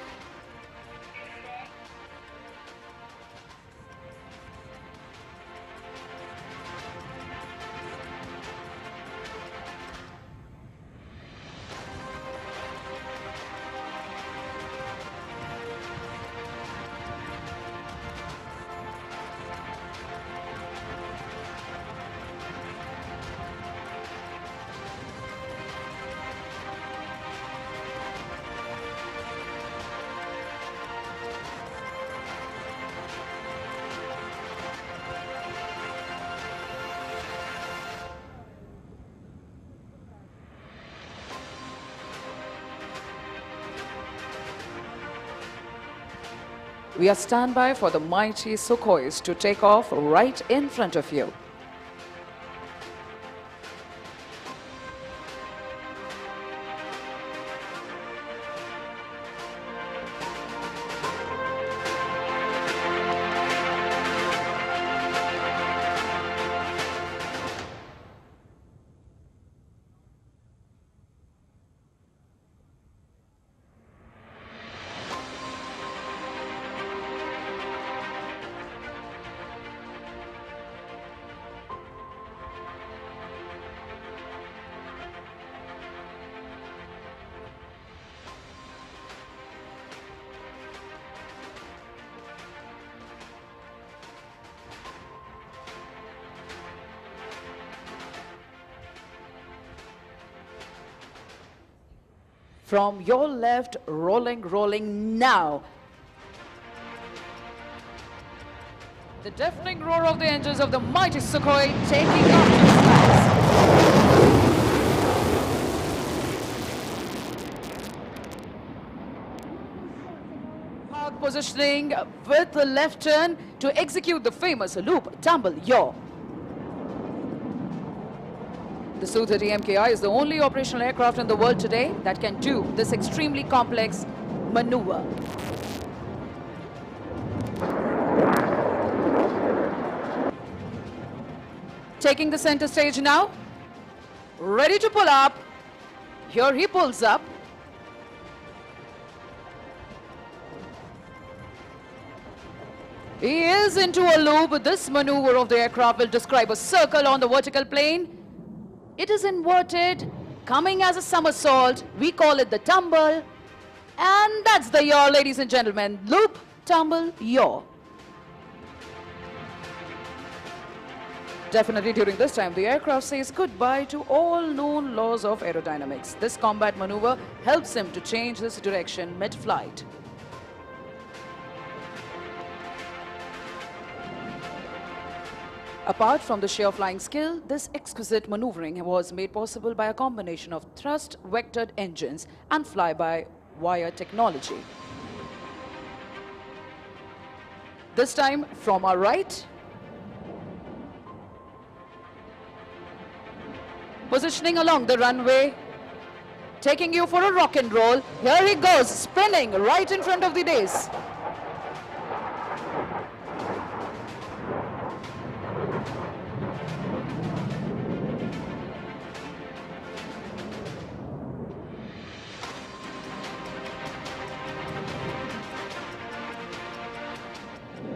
C: We are standby for the mighty Sukhois to take off right in front of you. From your left, rolling now. The deafening roar of the engines of the mighty Sukhoi taking up to skies. Positioning with the left turn to execute the famous loop, tumble, yaw. The Su-30 MKI is the only operational aircraft in the world today that can do this extremely complex maneuver. Taking the center stage now, ready to pull up. Here he pulls up. He is into a loop. This maneuver of the aircraft will describe a circle on the vertical plane. It is inverted, coming as a somersault. We call it the tumble. And that's the yaw, ladies and gentlemen. Loop, tumble, yaw. Definitely during this time, the aircraft says goodbye to all known laws of aerodynamics. This combat maneuver helps him to change his direction mid-flight. Apart from the sheer flying skill, this exquisite maneuvering was made possible by a combination of thrust-vectored engines and fly-by-wire technology. This time from our right, positioning along the runway, taking you for a rock and roll. Here he goes, spinning right in front of the dais.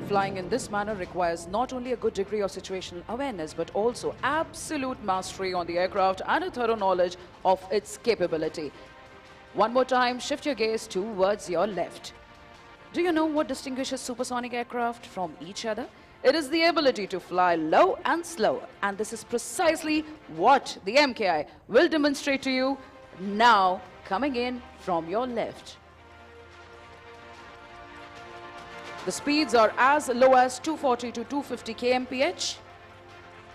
C: Flying in this manner requires not only a good degree of situational awareness, but also absolute mastery on the aircraft and a thorough knowledge of its capability. One more time, shift your gaze towards your left. Do you know what distinguishes supersonic aircraft from each other? It is the ability to fly low and slow, and this is precisely what the MKI will demonstrate to you now, coming in from your left. The speeds are as low as 240 to 250 kmph.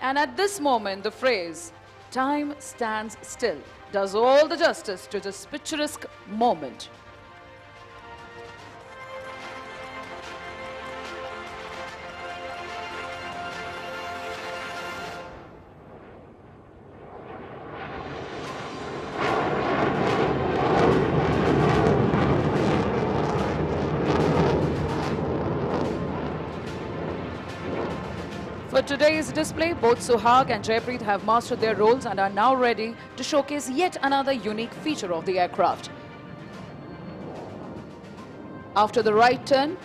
C: And at this moment, the phrase, "time stands still," does all the justice to this picturesque moment. For today's display, both Suhag and Jaipreet have mastered their roles and are now ready to showcase yet another unique feature of the aircraft. After the right turn,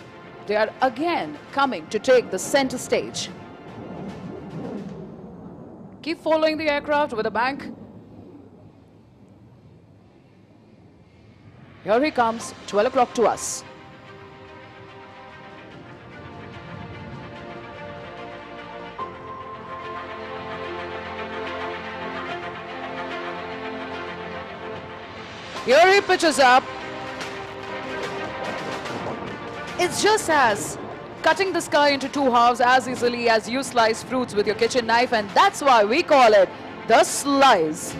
C: they are again coming to take the center stage. Keep following the aircraft with a bank. Here he comes, 12 o'clock to us. Here he pitches up. It's just as cutting the sky into two halves as easily as you slice fruits with your kitchen knife, and that's why we call it the slice.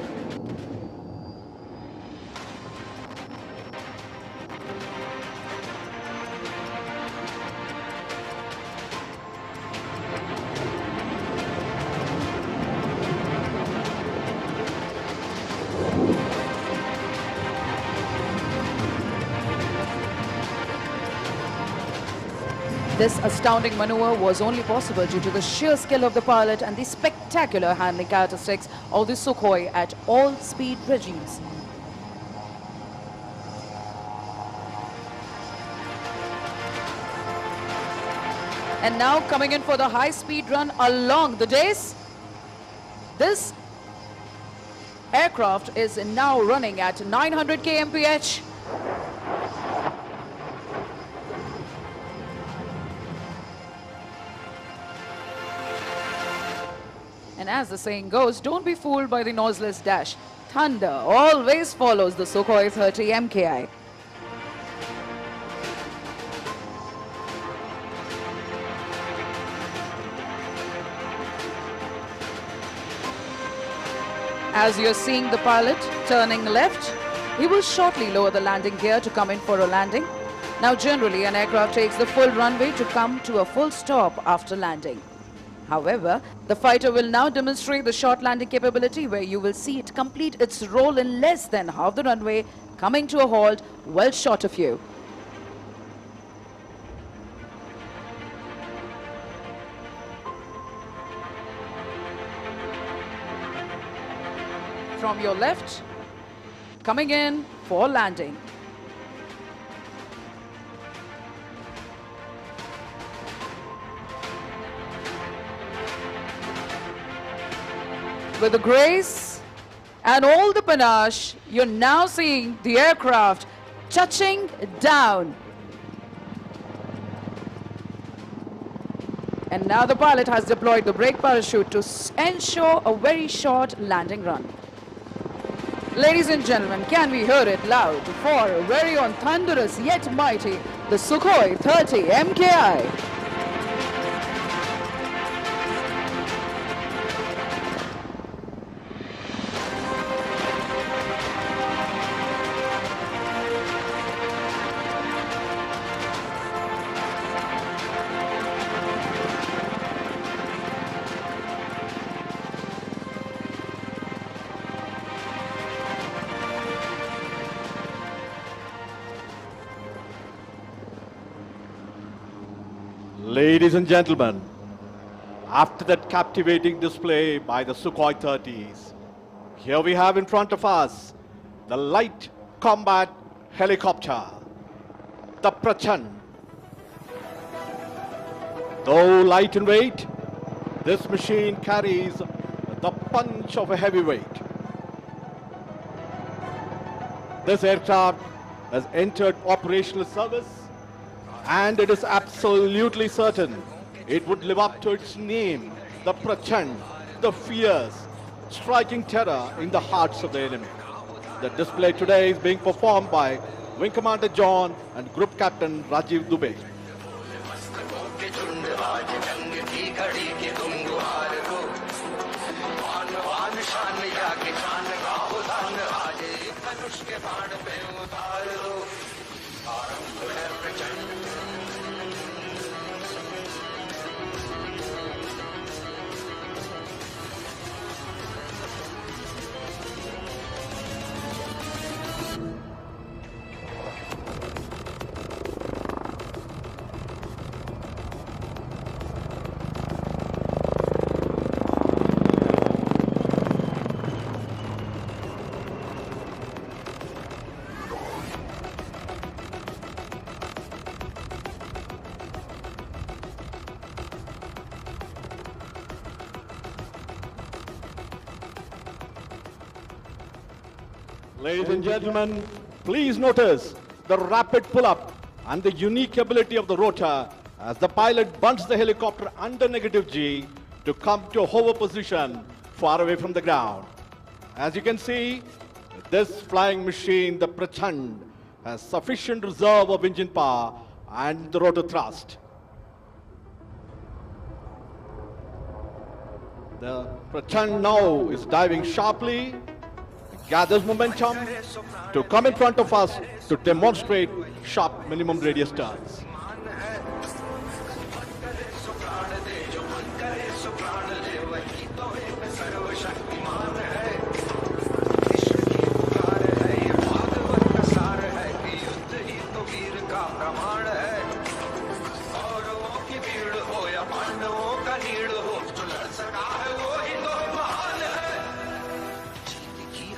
C: This astounding maneuver was only possible due to the sheer skill of the pilot and the spectacular handling characteristics of the Sukhoi at all speed regimes. And now coming in for the high-speed run along the dais, this aircraft is now running at 900 kmph. And as the saying goes, don't be fooled by the noiseless dash. Thunder always follows the Sukhoi 30 MKI. As you're seeing the pilot turning left, he will shortly lower the landing gear to come in for a landing. Now generally an aircraft takes the full runway to come to a full stop after landing. However, the fighter will now demonstrate the short landing capability where you will see it complete its roll in less than half the runway, coming to a halt well short of you. From your left, coming in for landing. With the grace and all the panache, you're now seeing the aircraft touching down. And now the pilot has deployed the brake parachute to ensure a very short landing run. Ladies and gentlemen, can we hear it loud for very on thunderous yet mighty, the Sukhoi 30 MKI.
G: Ladies and gentlemen, after that captivating display by the Sukhoi 30s, here we have in front of us the light combat helicopter, the Prachand. Though light in weight, this machine carries the punch of a heavyweight. This aircraft has entered operational service, and it is absolutely certain it would live up to its name, the Prachand, the fierce, striking terror in the hearts of the enemy. The display today is being performed by Wing Commander John and Group Captain Rajiv Dubey. Ladies and gentlemen, please notice the rapid pull-up and the unique ability of the rotor as the pilot bunts the helicopter under negative G to come to a hover position far away from the ground. As you can see, this flying machine, the Prachand, has sufficient reserve of engine power and the rotor thrust. The Prachand now is diving sharply, gathers momentum to come in front of us to demonstrate sharp minimum radius turns.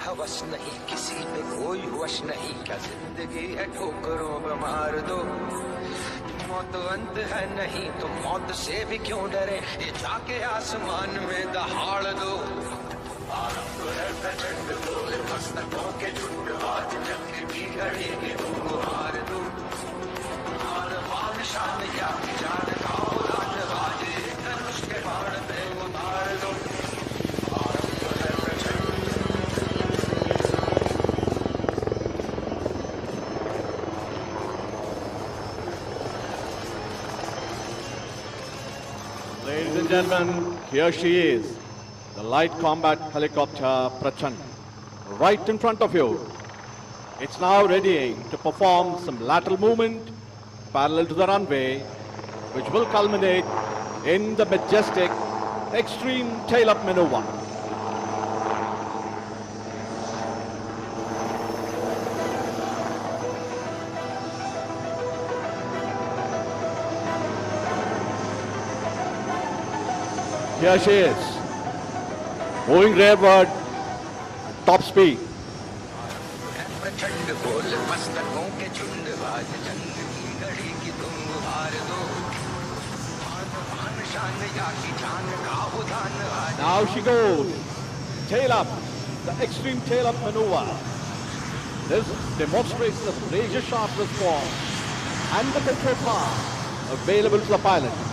H: हवस नहीं किसी पे कोई होश नहीं क्या जिंदगी है ठोकरों पे मार दो मौत अंत है नहीं तो मौत से भी क्यों डरे ये जाके आसमान में दहाड़ दो आरंभ है प्रचंड बोले मस्तकों के झुंड आज जंग की घड़ी की तुम हार दो मान मान शान या जान का उदान बाजे धनुष के बाण पे उतार दो
G: Ladies and gentlemen, here she is, the light combat helicopter Prachand, right in front of you. It's now ready to perform some lateral movement parallel to the runway, which will culminate in the majestic extreme tail-up maneuver. Here she is, moving rearward, top speed.
H: प्रचंड बोल मस्तकों के झुंड आज जंग की घड़ी की तुम हार दो मान मान शान या की जान का उदान आज
G: Now she goes, tail up, the extreme tail up maneuver. This demonstrates the razor sharp response and the control power available to the pilot.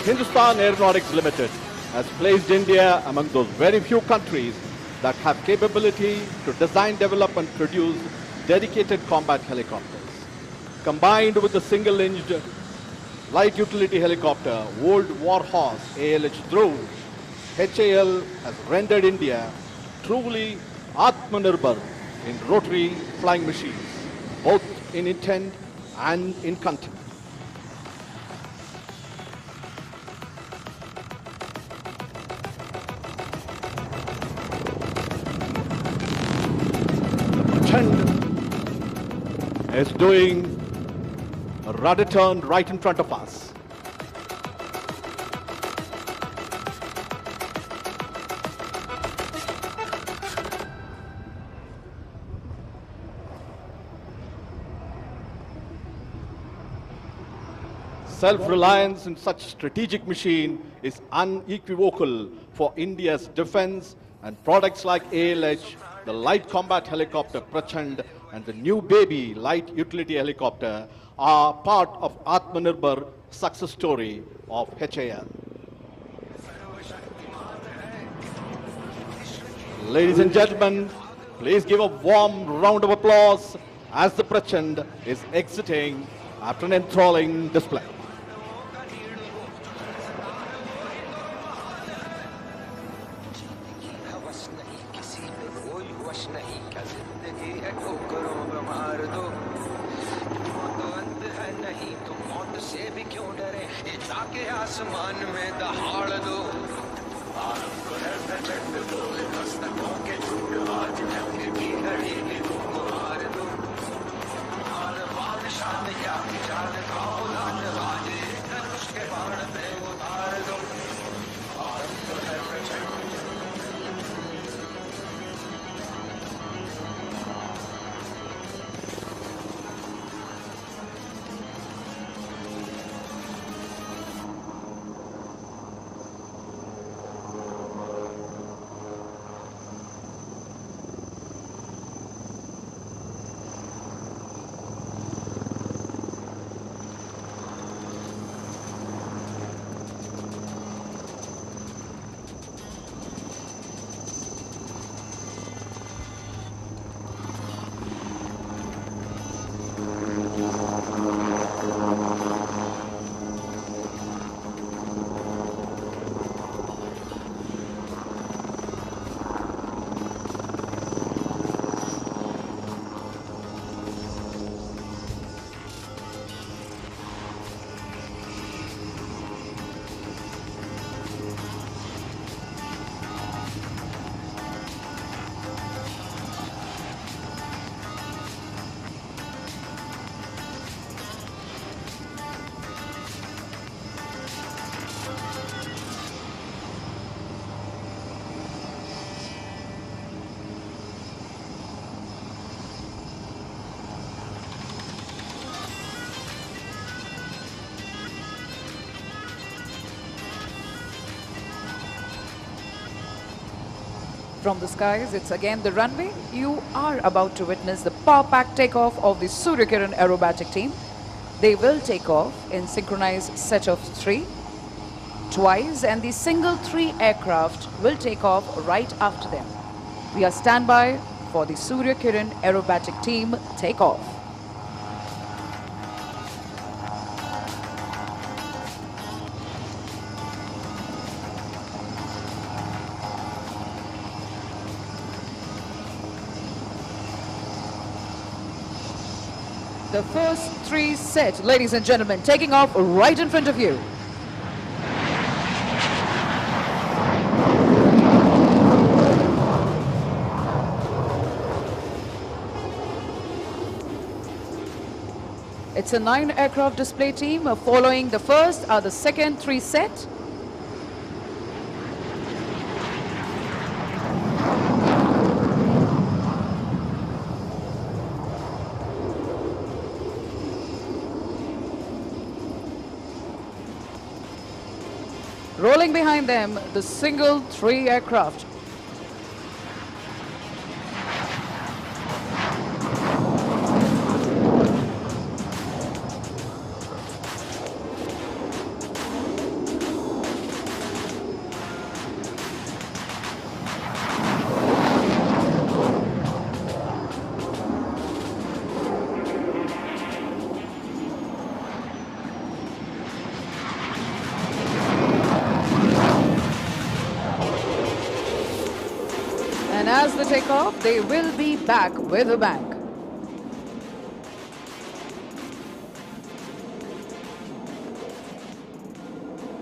G: Hindustan Aeronautics Limited has placed India among those very few countries that have capability to design, develop and produce dedicated combat helicopters. Combined with the single-engine light utility helicopter, Old Warhorse ALH drone, HAL has rendered India truly Atmanirbhar in rotary flying machines, both in intent and in content. Prachand is doing a rudder turn right in front of us. Self-reliance in such strategic machine is unequivocal for India's defense, and products like ALH, the light combat helicopter Prachand and the new baby light utility helicopter are part of Atmanirbhar success story of HAL. Ladies and gentlemen, please give a warm round of applause as the Prachand is exiting after an enthralling display.
H: आसमान में दहाड़ दो आपको है प्रचंड दो मस्तकों के झूठ आज जंग की घड़ी में तुमको मार दो और बादशाह में क्या जान का उलान बाजे धनुष के बाण पे उतार दो आपको है प्रचंड
C: From the skies, it's again the runway. You are about to witness the power-packed takeoff of the Surya Kiran aerobatic team. They will take off in synchronized set of 3, twice, and the single 3 aircraft will take off right after them. We are standby for the Surya Kiran aerobatic team takeoff. The first 3 set, ladies and gentlemen, taking off right in front of you. It's a 9 aircraft display team. Following the first are the second 3 set. Rolling behind them, the single 3 aircraft. And as they take off, they will be back with a bang.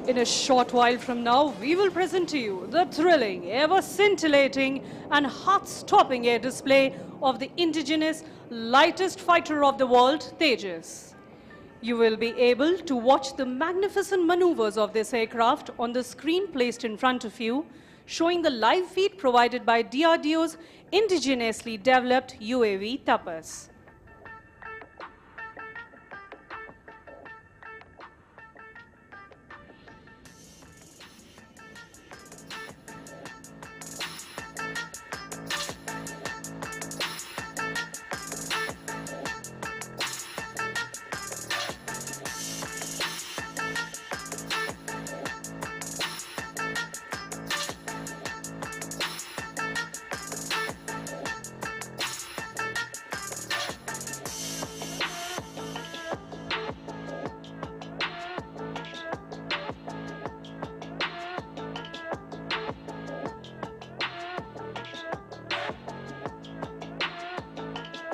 B: In a short while from now, we will present to you the thrilling, ever-scintillating and heart-stopping air display of the indigenous lightest fighter of the world, Tejas. You will be able to watch the magnificent maneuvers of this aircraft on the screen placed in front of you, showing the live feed provided by DRDO's indigenously developed UAV Tapas.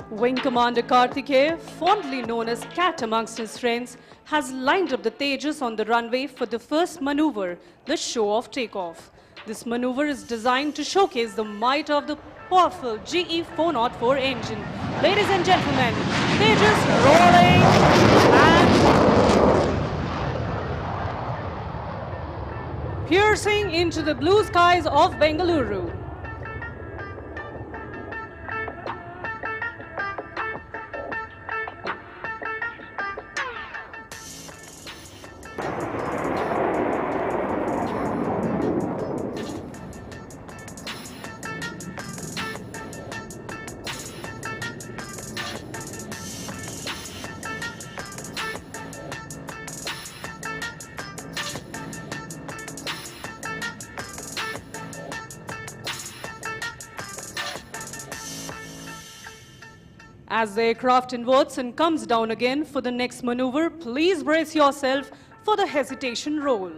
B: Wing Commander Kartikeya, fondly known as Cat amongst his friends, has lined up the Tejas on the runway for the first maneuver, the show-off takeoff. This maneuver is designed to showcase the might of the powerful GE 404 engine. Ladies and gentlemen, Tejas rolling and piercing into the blue skies of Bengaluru. As the aircraft inverts and comes down again for the next maneuver, please brace yourself for the hesitation roll.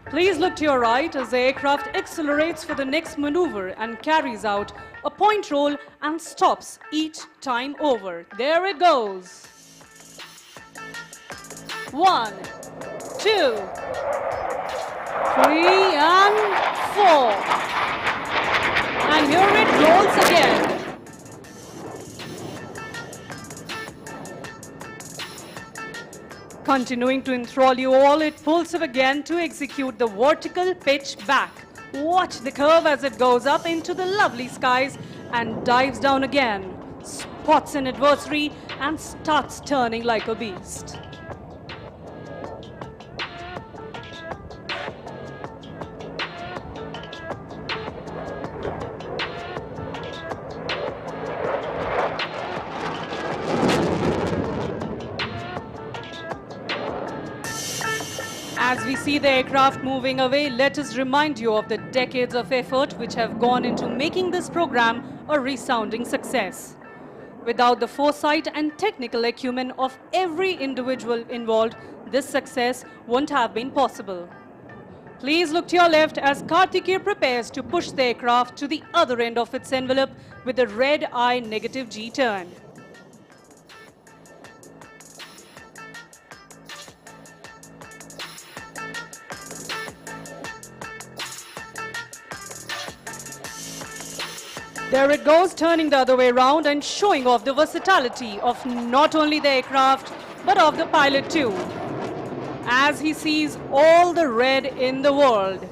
B: Please look to your right as the aircraft accelerates for the next maneuver and carries out a point roll and stops each time over. There it goes. 1, 2, 3, and 4. And here it rolls again. Continuing to enthrall you all, it pulls up again to execute the vertical pitch back. Watch the curve as it goes up into the lovely skies and dives down again, spots an adversary and starts turning like a beast. As we see the aircraft moving away, let us remind you of the decades of effort which have gone into making this program a resounding success. Without the foresight and technical acumen of every individual involved, this success wouldn't have been possible. Please look to your left as Kartikeya prepares to push the aircraft to the other end of its envelope with a red eye negative G turn. There it goes, turning the other way around and showing off the versatility of not only the aircraft, but of the pilot too, as he sees all the red in the world.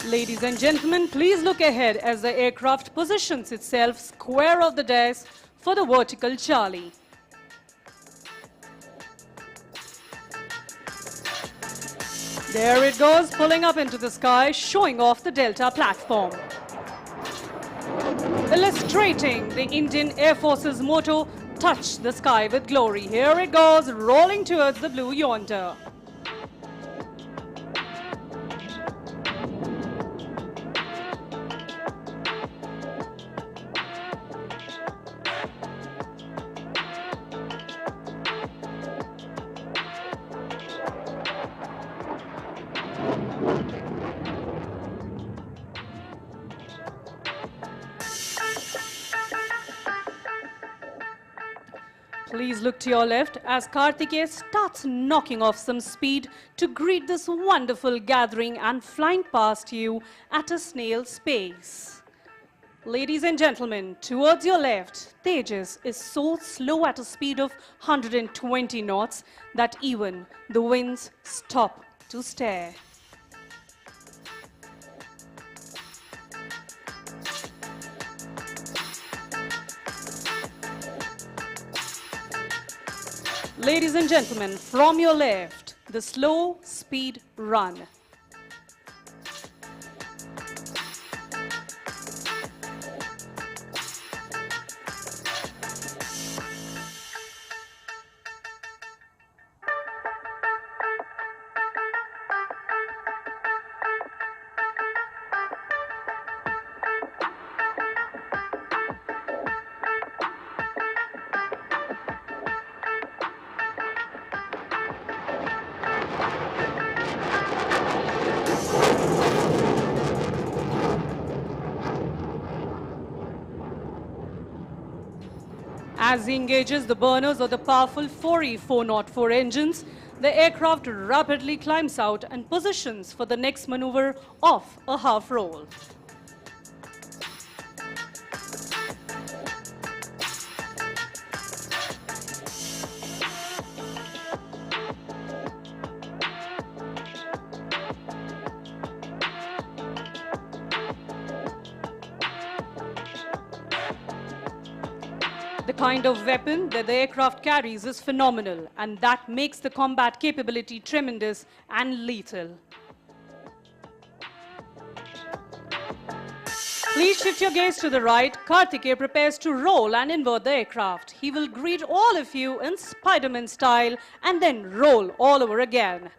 B: Ladies and gentlemen, please look ahead as the aircraft positions itself square of the desk for the vertical Charlie. There it goes, pulling up into the sky, showing off the Delta platform. Illustrating the Indian Air Force's motto, touch the sky with glory. Here it goes, rolling towards the blue yonder. Please look to your left as Karthikeya starts knocking off some speed to greet this wonderful gathering and flying past you at a snail's pace. Ladies and gentlemen, towards your left, Tejas is so slow at a speed of 120 knots that even the winds stop to stare. Ladies and gentlemen, from your left, the slow speed run. As he engages the burners of the powerful 4E404 engines, the aircraft rapidly climbs out and positions for the next maneuver of a half roll. The kind of weapon that the aircraft carries is phenomenal, and that makes the combat capability tremendous and lethal. Please shift your gaze to the right. Karthikeya prepares to roll and invert the aircraft. He will greet all of you in Spider-Man style and then roll all over again.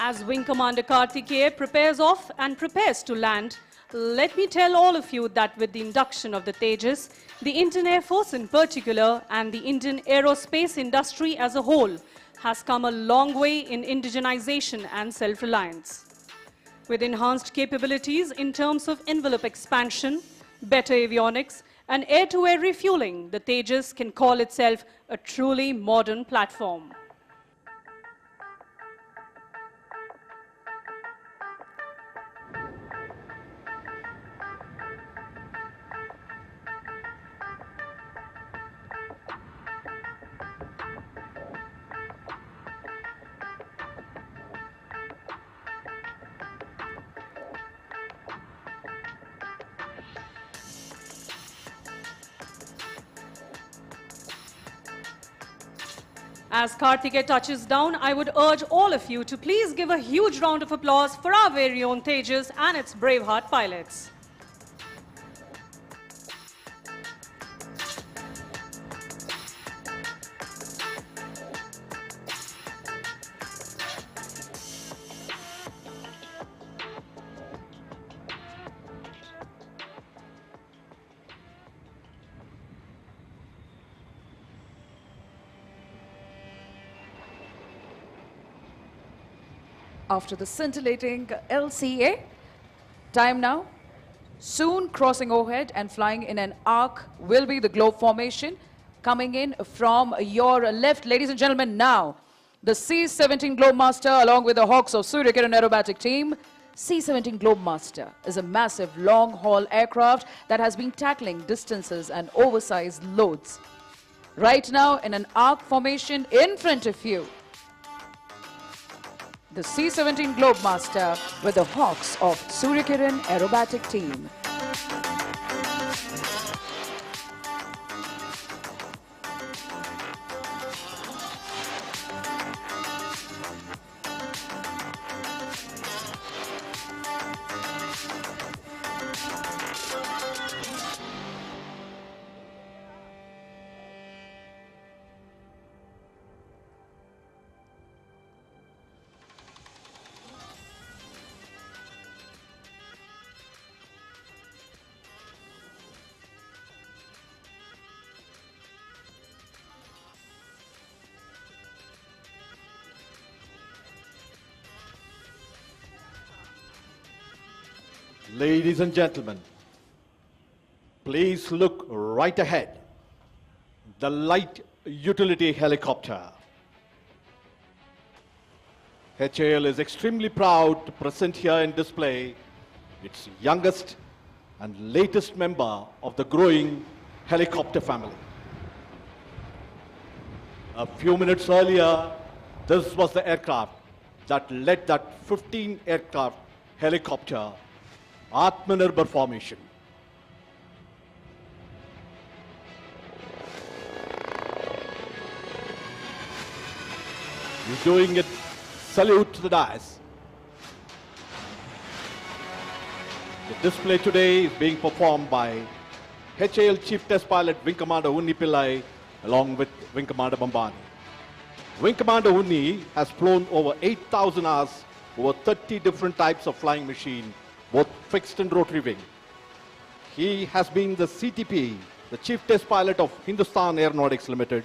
B: As Wing Commander Karthikeya prepares off and prepares to land, let me tell all of you that with the induction of the Tejas, the Indian Air Force in particular and the Indian aerospace industry as a whole has come a long way in indigenization and self-reliance. With enhanced capabilities in terms of envelope expansion, better avionics, and air-to-air refueling, the Tejas can call itself a truly modern platform. As Karthikeya touches down, I would urge all of you to please give a huge round of applause for our very own Tejas and its braveheart pilots.
C: After the scintillating LCA, time now, soon crossing overhead and flying in an arc will be the globe formation coming in from your left. Ladies and gentlemen, now the C-17 Globemaster along with the Hawks of Surya Kiran aerobatic team. C-17 Globemaster is a massive long-haul aircraft that has been tackling distances and oversized loads. Right now in an arc formation in front of you, the C-17 Globemaster with the Hawks of Suryakiran Aerobatic Team.
G: Ladies and gentlemen, please look right ahead. The light utility helicopter. HAL is extremely proud to present here in display its youngest and latest member of the growing helicopter family. A few minutes earlier, this was the aircraft that led that 15 aircraft helicopter Atmanirbhar formation. He's doing it. Salute to the dais. The display today is being performed by HAL Chief Test Pilot Wing Commander Unni Pillai along with Wing Commander Bambani. Wing Commander Unni has flown over 8,000 hours over 30 different types of flying machine, both fixed and rotary wing. He has been the CTP, the Chief Test Pilot of Hindustan Aeronautics Limited,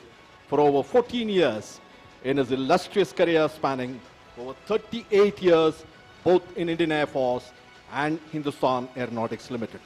G: for over 14 years in his illustrious career spanning over 38 years both in Indian Air Force and Hindustan Aeronautics Limited.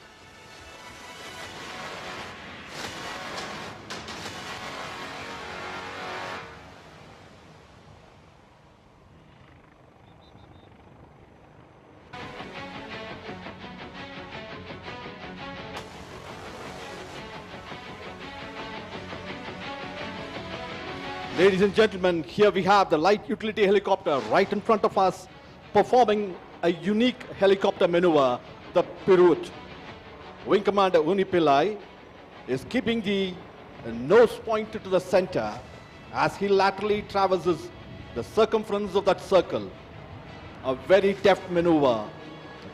G: Ladies and gentlemen, here we have the light utility helicopter right in front of us, performing a unique helicopter maneuver, the pirouette. Wing Commander Unni Pillai is keeping the nose pointed to the center as he laterally traverses the circumference of that circle. A very deft maneuver.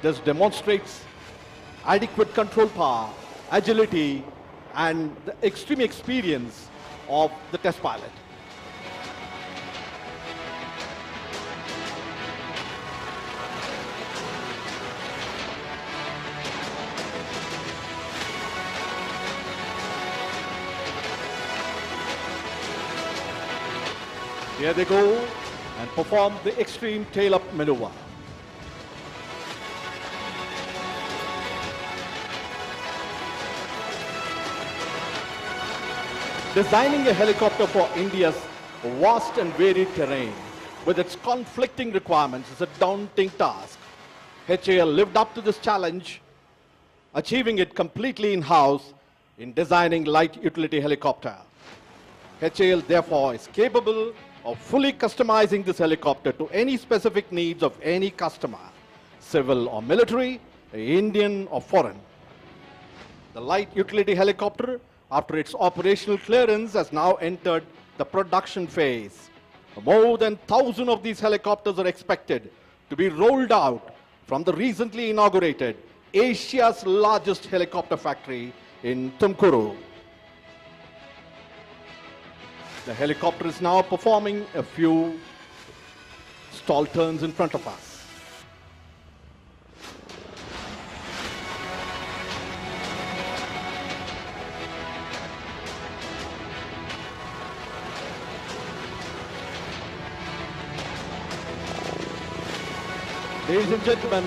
G: This demonstrates adequate control power, agility, and the extreme experience of the test pilot. Here they go and perform the extreme tail-up maneuver. Designing a helicopter for India's vast and varied terrain with its conflicting requirements is a daunting task. HAL lived up to this challenge, achieving it completely in-house in designing light utility helicopter. HAL therefore is capable of fully customizing this helicopter to any specific needs of any customer, civil or military, Indian or foreign. The light utility helicopter, after its operational clearance, has now entered the production phase. More than 1,000 of these helicopters are expected to be rolled out from the recently inaugurated Asia's largest helicopter factory in Tumkuru. The helicopter is now performing a few stall turns in front of us. Ladies and gentlemen,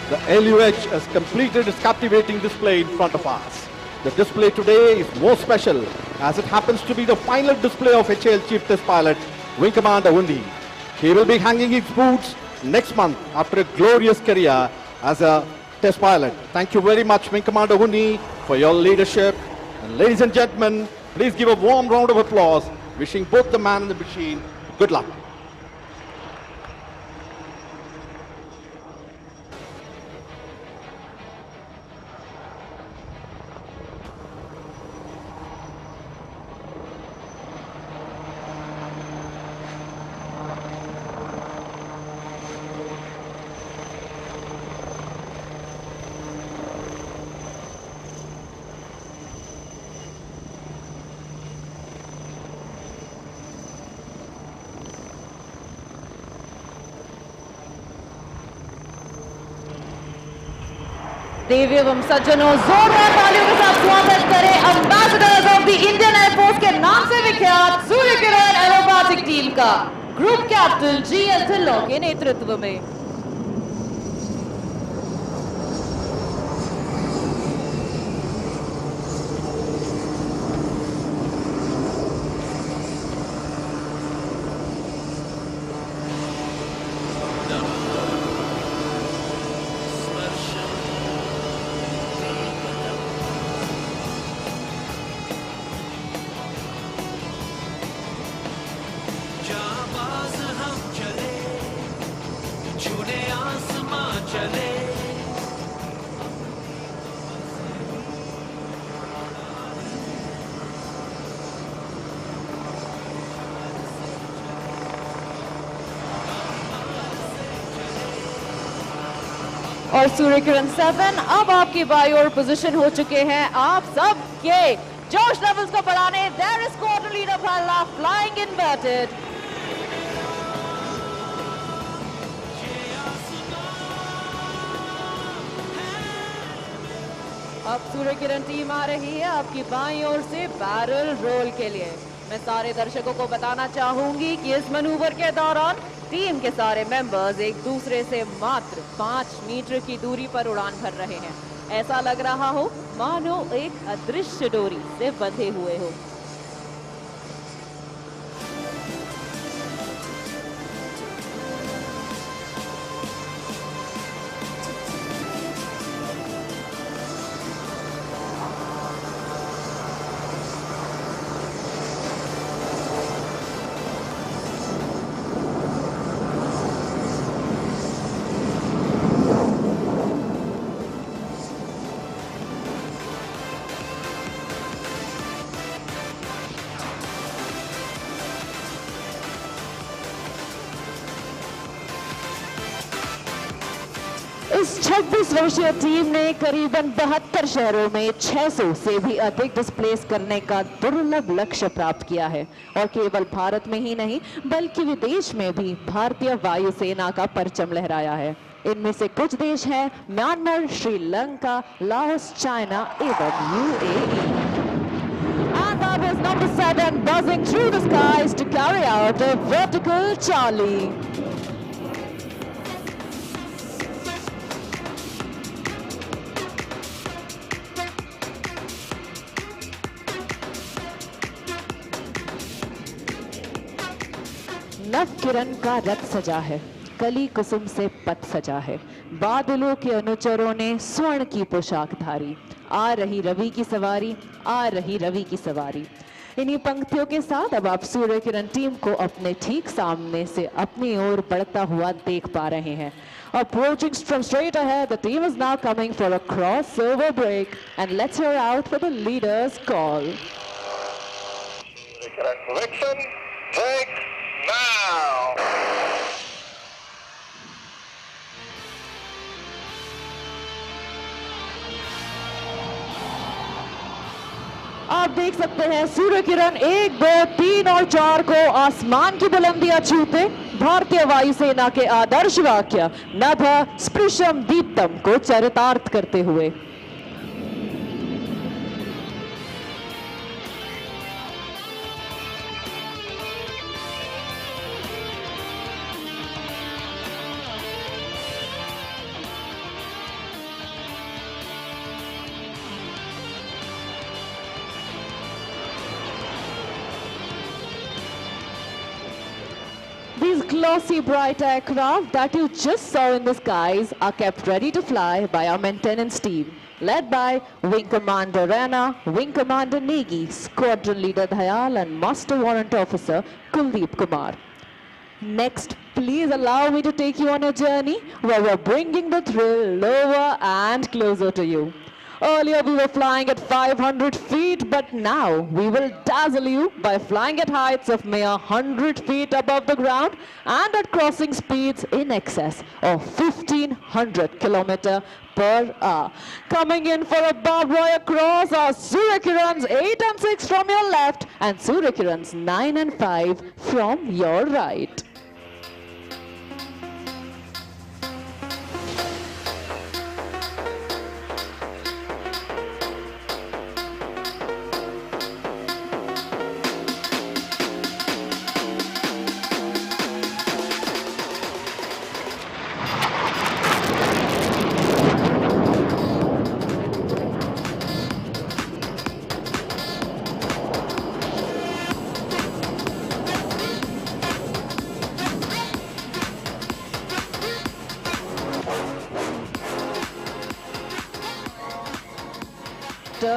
G: the LUH has completed its captivating display in front of us. The display today is more special as it happens to be the final display of HAL Chief Test Pilot Wing Commander Unni. He will be hanging his boots next month after a glorious career as a test pilot. Thank you very much, Wing Commander Unni, for your leadership. And ladies and gentlemen, please give a warm round of applause, wishing both the man and the machine good luck.
I: देवी एवं सज्जनों, जोरदार तालियों के साथ स्वागत करें ambassadors of the Indian air force के नाम से विख्यात सूर्य किरण एरोबैटिक टीम का ग्रुप कैप्टन जी.एस. ढिल्लों के नेतृत्व में। और सूर्य किरण 7 अब आपकी बाई ओर पोजीशन हो चुके हैं। आप सब के जोश लेवल्स को बढ़ाने देयर इज स्क्वाड्रन लीडर पहला फ्लाइंग इन्वर्टेड। अब सूर्य किरण टीम आ रही है आपकी बाईं ओर से बैरल रोल के लिए। मैं सारे दर्शकों को बताना चाहूंगी कि इस मैनूवर के दौरान टीम के सारे मेंबर्स एक दूसरे से मात्र 5 मीटर की दूरी पर उड़ान भर रहे हैं। ऐसा लग रहा हो मानो एक अदृश्य डोरी से बंधे हुए हो। इस 26 वर्षीय टीम ने करीबन 72 शहरों में 600 से भी अधिक डिस्प्लेस करने का दुर्लभ लक्ष्य प्राप्त किया है और केवल भारत में ही नहीं बल्कि विदेश में भी भारतीय वायुसेना का परचम लहराया है। इनमें से कुछ देश हैं म्यांमार, श्रीलंका, लाओस, चाइना एवं UAE. And that is number 7 buzzing through the skies to carry out a vertical Charlie. नव किरण का रथ सजा है, कली कुसुम से पथ सजा है, बादलों के अनुचरों ने स्वर्ण की पोशाक धारी, आ रही रवि की सवारी, आ रही रवि की सवारी। इन्हीं पंक्तियों के साथ अब आप सूर्य किरण टीम को अपने ठीक सामने से अपनी ओर बढ़ता हुआ देख पा रहे हैं। Approaching from straight ahead, the team is now coming for a crossover break, and let's hear out for the leader's call.
J: Correction, break now.
I: आप देख सकते हैं सूर्य किरण 1, 2, 3 और 4 को आसमान की बुलंदियां छूते भारतीय वायुसेना के आदर्श वाक्य नभ स्पृशम दीप्तम को चरितार्थ करते हुए। These glossy bright aircraft that you just saw in the skies are kept ready to fly by our maintenance team, led by Wing Commander Rana, Wing Commander Negi, Squadron Leader Dayal and Master Warrant Officer Kuldeep Kumar. Next, please allow me to take you on a journey where we're bringing the thrill lower and closer to you. Earlier we were flying at 500 feet, but now we will dazzle you by flying at heights of mere 100 feet above the ground and at crossing speeds in excess of 1500 km per hour. Coming in for a barbed wire cross are Surya Kiran's 8 and 6 from your left and Surya Kiran's 9 and 5 from your right.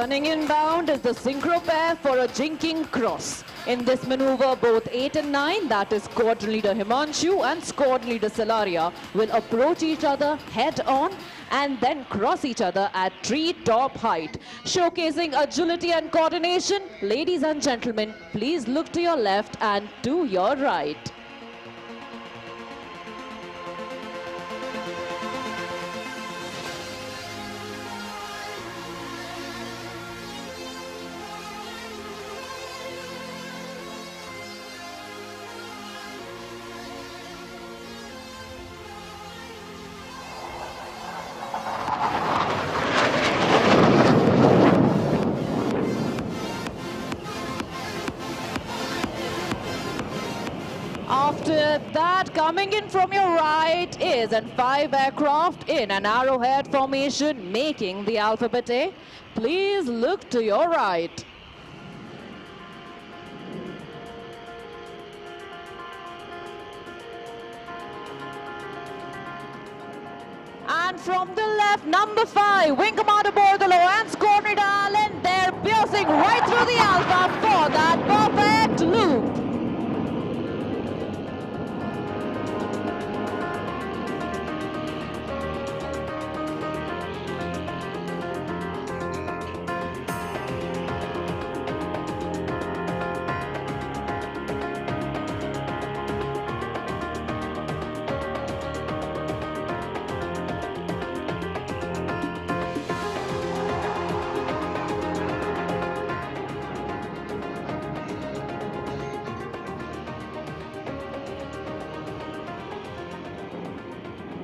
I: Turning inbound is the synchro pair for a jinking cross. In this maneuver, both 8 and 9, that is squad leader Himanshu and squad leader Salaria, will approach each other head on and then cross each other at tree-top height. Showcasing agility and coordination, ladies and gentlemen, please look to your left and to your right. After that, coming in from your right is an 5 aircraft in an arrowhead formation making the alphabet A. Please look to your right. And from the left, number 5, Wing Commander Bordalo and Squad Leader Allen, they're piercing right through the alpha for that perfect loop.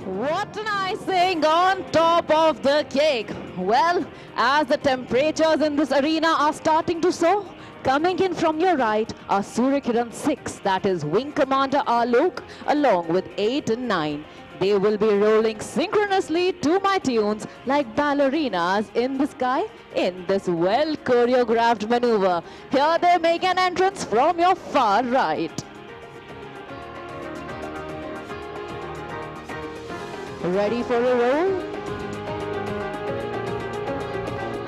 I: What an icing on top of the cake. Well, as the temperatures in this arena are starting to soar, coming in from your right are Suryakiran 6, that is Wing Commander Alok, along with 8 and 9. They will be rolling synchronously to my tunes like ballerinas in the sky in this well choreographed maneuver. Here they make an entrance from your far right. Ready for a roll?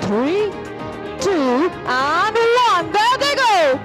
I: 3, 2, and 1. There they go!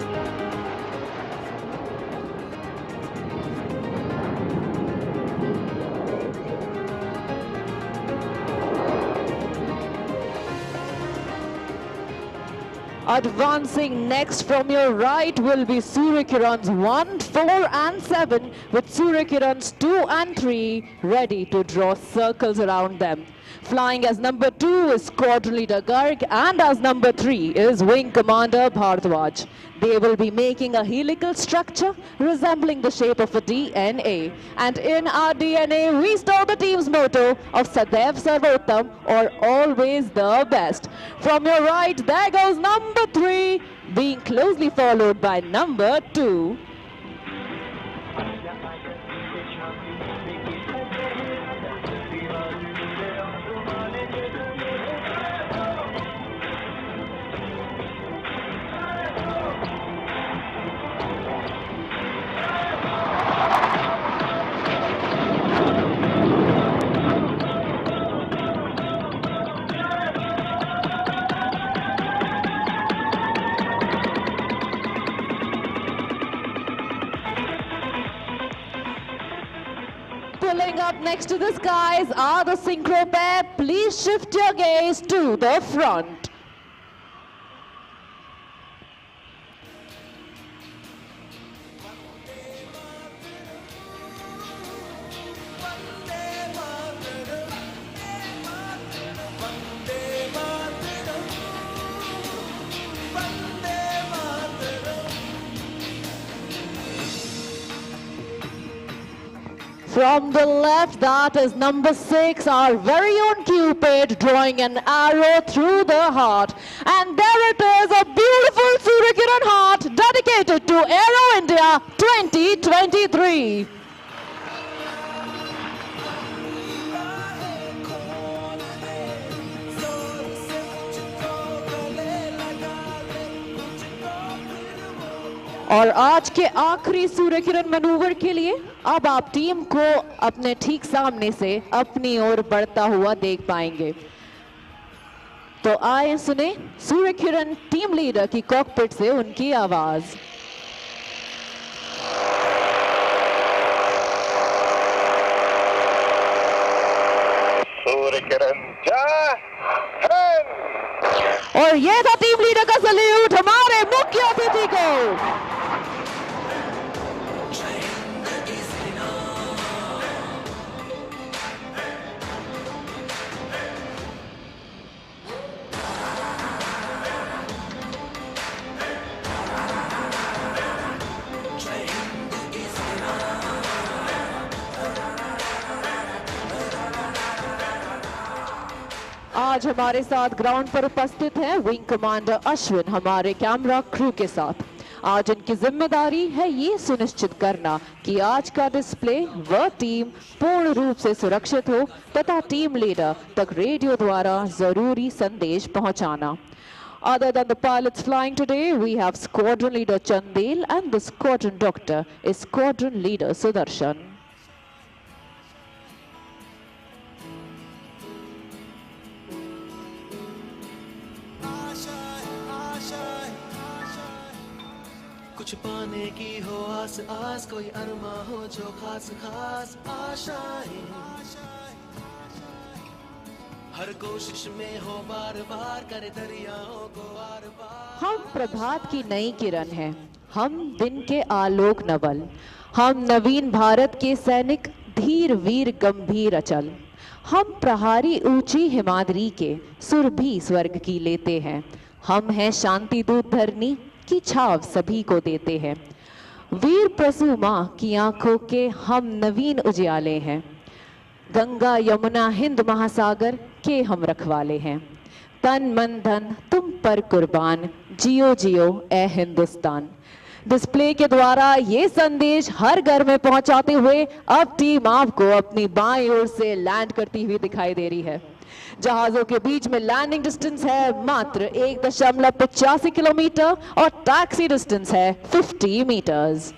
I: Advancing next from your right will be Suryakirans 1, 4 and 7 with Suryakirans 2 and 3 ready to draw circles around them. Flying as number 2 is Squad Leader Garg and as number 3 is Wing Commander Bhardwaj. They will be making a helical structure resembling the shape of a DNA. And in our DNA, we store the team's motto of Sadaiv Sarvottam, or always the best. From your right, there goes number 3, being closely followed by number 2. Pulling up next to the skies are the synchro pair. Please shift your gaze to the front. From the left, that is number 6, our very own Cupid, drawing an arrow through the heart. And there it is, a beautiful Suryakiran heart dedicated to Aero India 2023. और आज के आखिरी सूर्यकिरण manoeuvre के लिए अब आप team को अपने ठीक सामने से अपनी ओर बढ़ता हुआ देख पाएंगे। तो आए सुने सूर्य किरण टीम लीडर की कॉकपिट से उनकी आवाज।
J: सूर्य किरण जय हिंद।
I: और ये था टीम लीडर का सल्यूट हमारे मुख्य अतिथि को। आज हमारे साथ ग्राउंड पर उपस्थित है विंग कमांडर अश्विन हमारे कैमरा क्रू के साथ। आज इनकी जिम्मेदारी है ये सुनिश्चित करना कि आज का डिस्प्ले व टीम पूर्ण रूप से सुरक्षित हो तथा टीम लीडर तक रेडियो द्वारा जरूरी संदेश पहुंचाना। Other than the pilots flying today, we have Squadron Leader Chandel and the Squadron Doctor is Squadron Leader Sudarshan.
K: कुछ पाने की हो आस आस, कोई अरमा हो जो खास खास आशाएं, हर कोशिश में हो बार बार करे दरियाओं को आर पार।
I: हम प्रभात की नई किरण हैं, हम दिन के आलोक नवल, हम नवीन भारत के सैनिक धीर वीर गंभीर अचल, हम प्रहारी ऊंची हिमाद्री के सुरभि स्वर्ग की लेते हैं, हम हैं शांति दूत धरनी की छाव सभी को देते हैं, वीर प्रसू माँ की आंखों के हम नवीन उजियाले हैं, गंगा यमुना हिंद महासागर के हम रखवाले हैं, तन मन धन तुम पर कुर्बान, जियो जियो ए हिंदुस्तान। डिस्प्ले के द्वारा ये संदेश हर घर में पहुंचाते हुए अब टीम आपको अपनी बाईं ओर से लैंड करती हुई दिखाई दे रही है। जहाजों के बीच में लैंडिंग डिस्टेंस है मात्र 1.85 किलोमीटर और टैक्सी डिस्टेंस है 50 मीटर्स।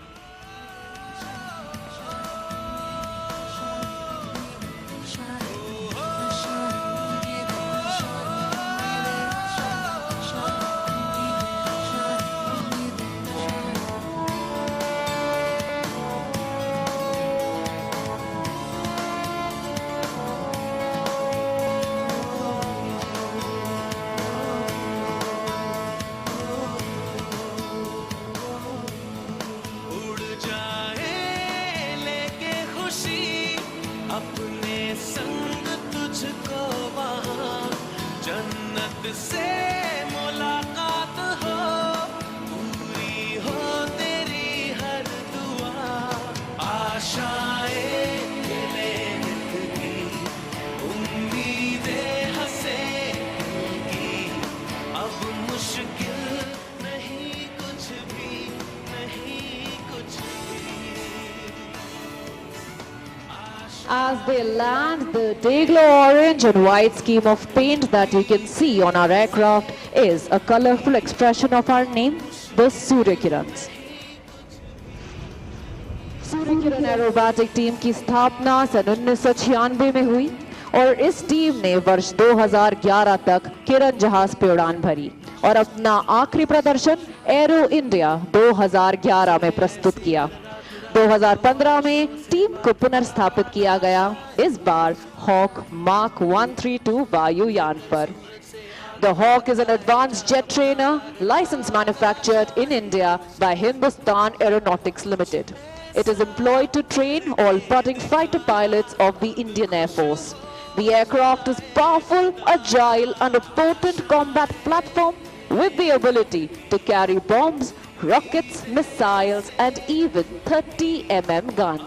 K: से मुलाकात हो, पूरी हो तेरी हर दुआ, आशाएं मिले दिल की, उम्मीदें हंसे की, अब मुश्किल नहीं कुछ भी, नहीं कुछ भी।
I: As they land, the day-glow orange and white scheme of paint that you can see on our aircraft is a colorful expression of our name, the Surya Kirans. Surya Kiran aerobatic team की स्थापना सन 1996 में हुई और इस टीम ने वर्ष 2011 तक किरण जहाज पे उड़ान भरी और अपना आखिरी प्रदर्शन एरो इंडिया 2011 में प्रस्तुत किया। 2015 में टीम को पुनर्स्थापित किया गया, इस बार हॉक मार्क 132 वायुयान पर। The Hawk is an advanced jet trainer licensed manufactured in India by Hindustan Aeronautics Limited. It is employed to train all budding fighter pilots of the Indian Air Force. The aircraft is powerful, agile and a potent combat platform with the ability to carry bombs, rockets, missiles and even 30 mm gun.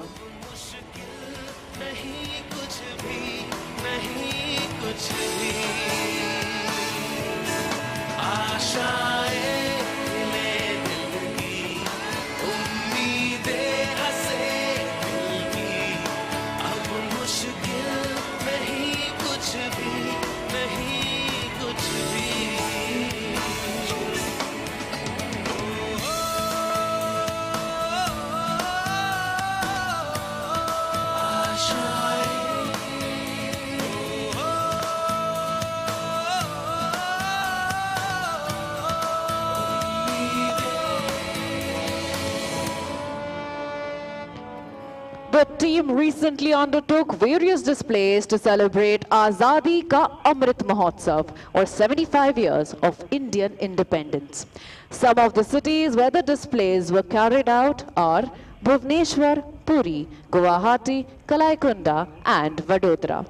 I: Our team recently undertook various displays to celebrate Azadi Ka Amrit Mahotsav, or 75 years of Indian independence. Some of the cities where the displays were carried out are Bhubaneswar, Puri, Guwahati, Kalaikunda and Vadodara.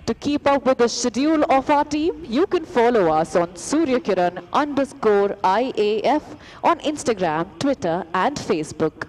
I: To keep up with the schedule of our team, you can follow us on Suryakiran_IAF on Instagram, Twitter and Facebook.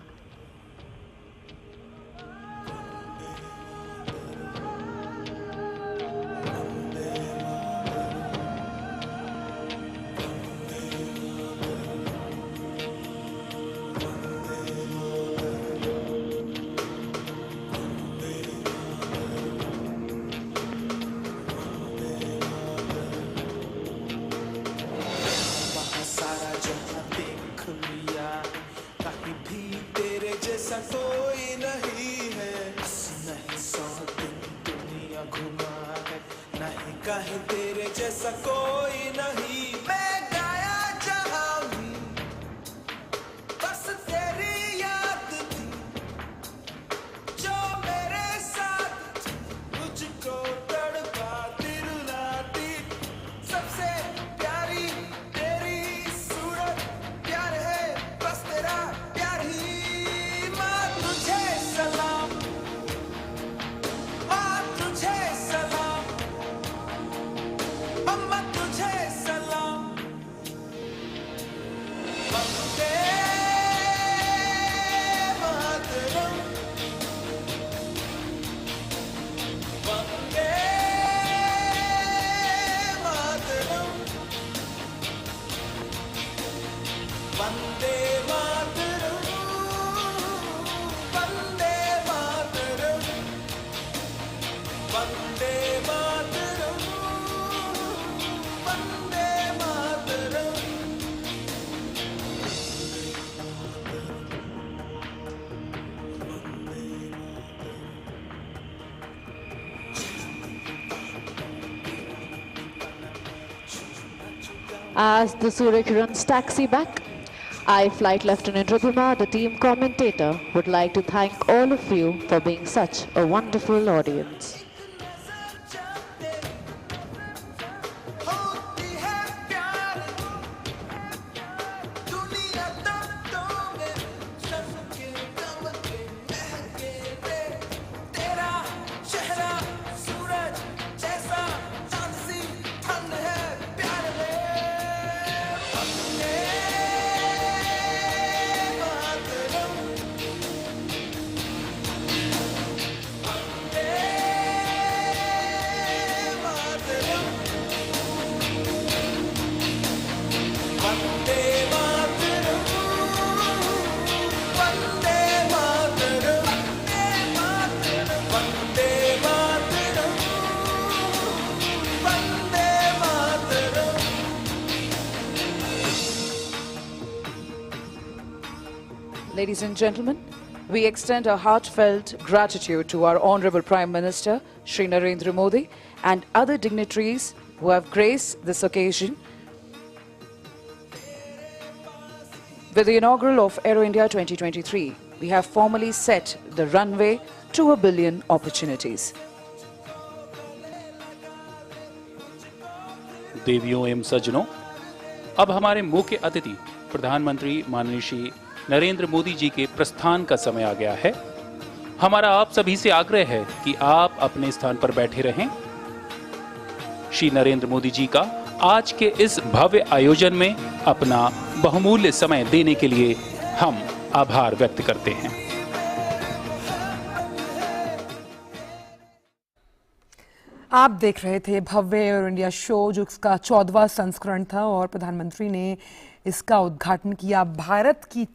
K: कोई नहीं है, नहीं 100 दिन दुनिया घुमा है, नहीं कहीं तेरे जैसा कोई नहीं। मैं गाया जहां भी बस तेरी याद थी, जो मेरे साथ थी, मुझको तड़पाती रुलाती। सबसे प्यारी तेरी सूरत, प्यार है बस तेरा प्यार ही। सलाम, माँ तुझे सलाम, अम्मा तुझे सलाम। Vande Mataram, Vande Mataram, Vande Mataram. Vande Mataram, Vande Mataram, Vande Mataram.
I: As the Suryakirans taxi back, I, Flight Lieutenant Rudhima, the team commentator, would like to thank all of you for being such a wonderful audience.
C: Ladies and gentlemen, we extend our heartfelt gratitude to our Honorable Prime Minister, Shri Narendra Modi, and other dignitaries who have graced this occasion. With the inaugural of Aero India 2023, we have formally set the runway to 1 billion opportunities.
L: देवियों एवं सज्जनों, अब हमारे मुख्य अतिथि प्रधानमंत्री माननीय श्री नरेंद्र मोदी जी के प्रस्थान का समय आ गया है। हमारा आप सभी से आग्रह है कि आप अपने स्थान पर बैठे रहें। श्री नरेंद्र मोदी जी का आज के इस भव्य आयोजन में अपना बहुमूल्य समय देने के लिए हम आभार व्यक्त करते हैं।
M: आप देख रहे थे भव्य एरो इंडिया शो, जो इसका 14वां संस्करण था और प्रधानमंत्री ने इसका उद्घाटन किया। भारत की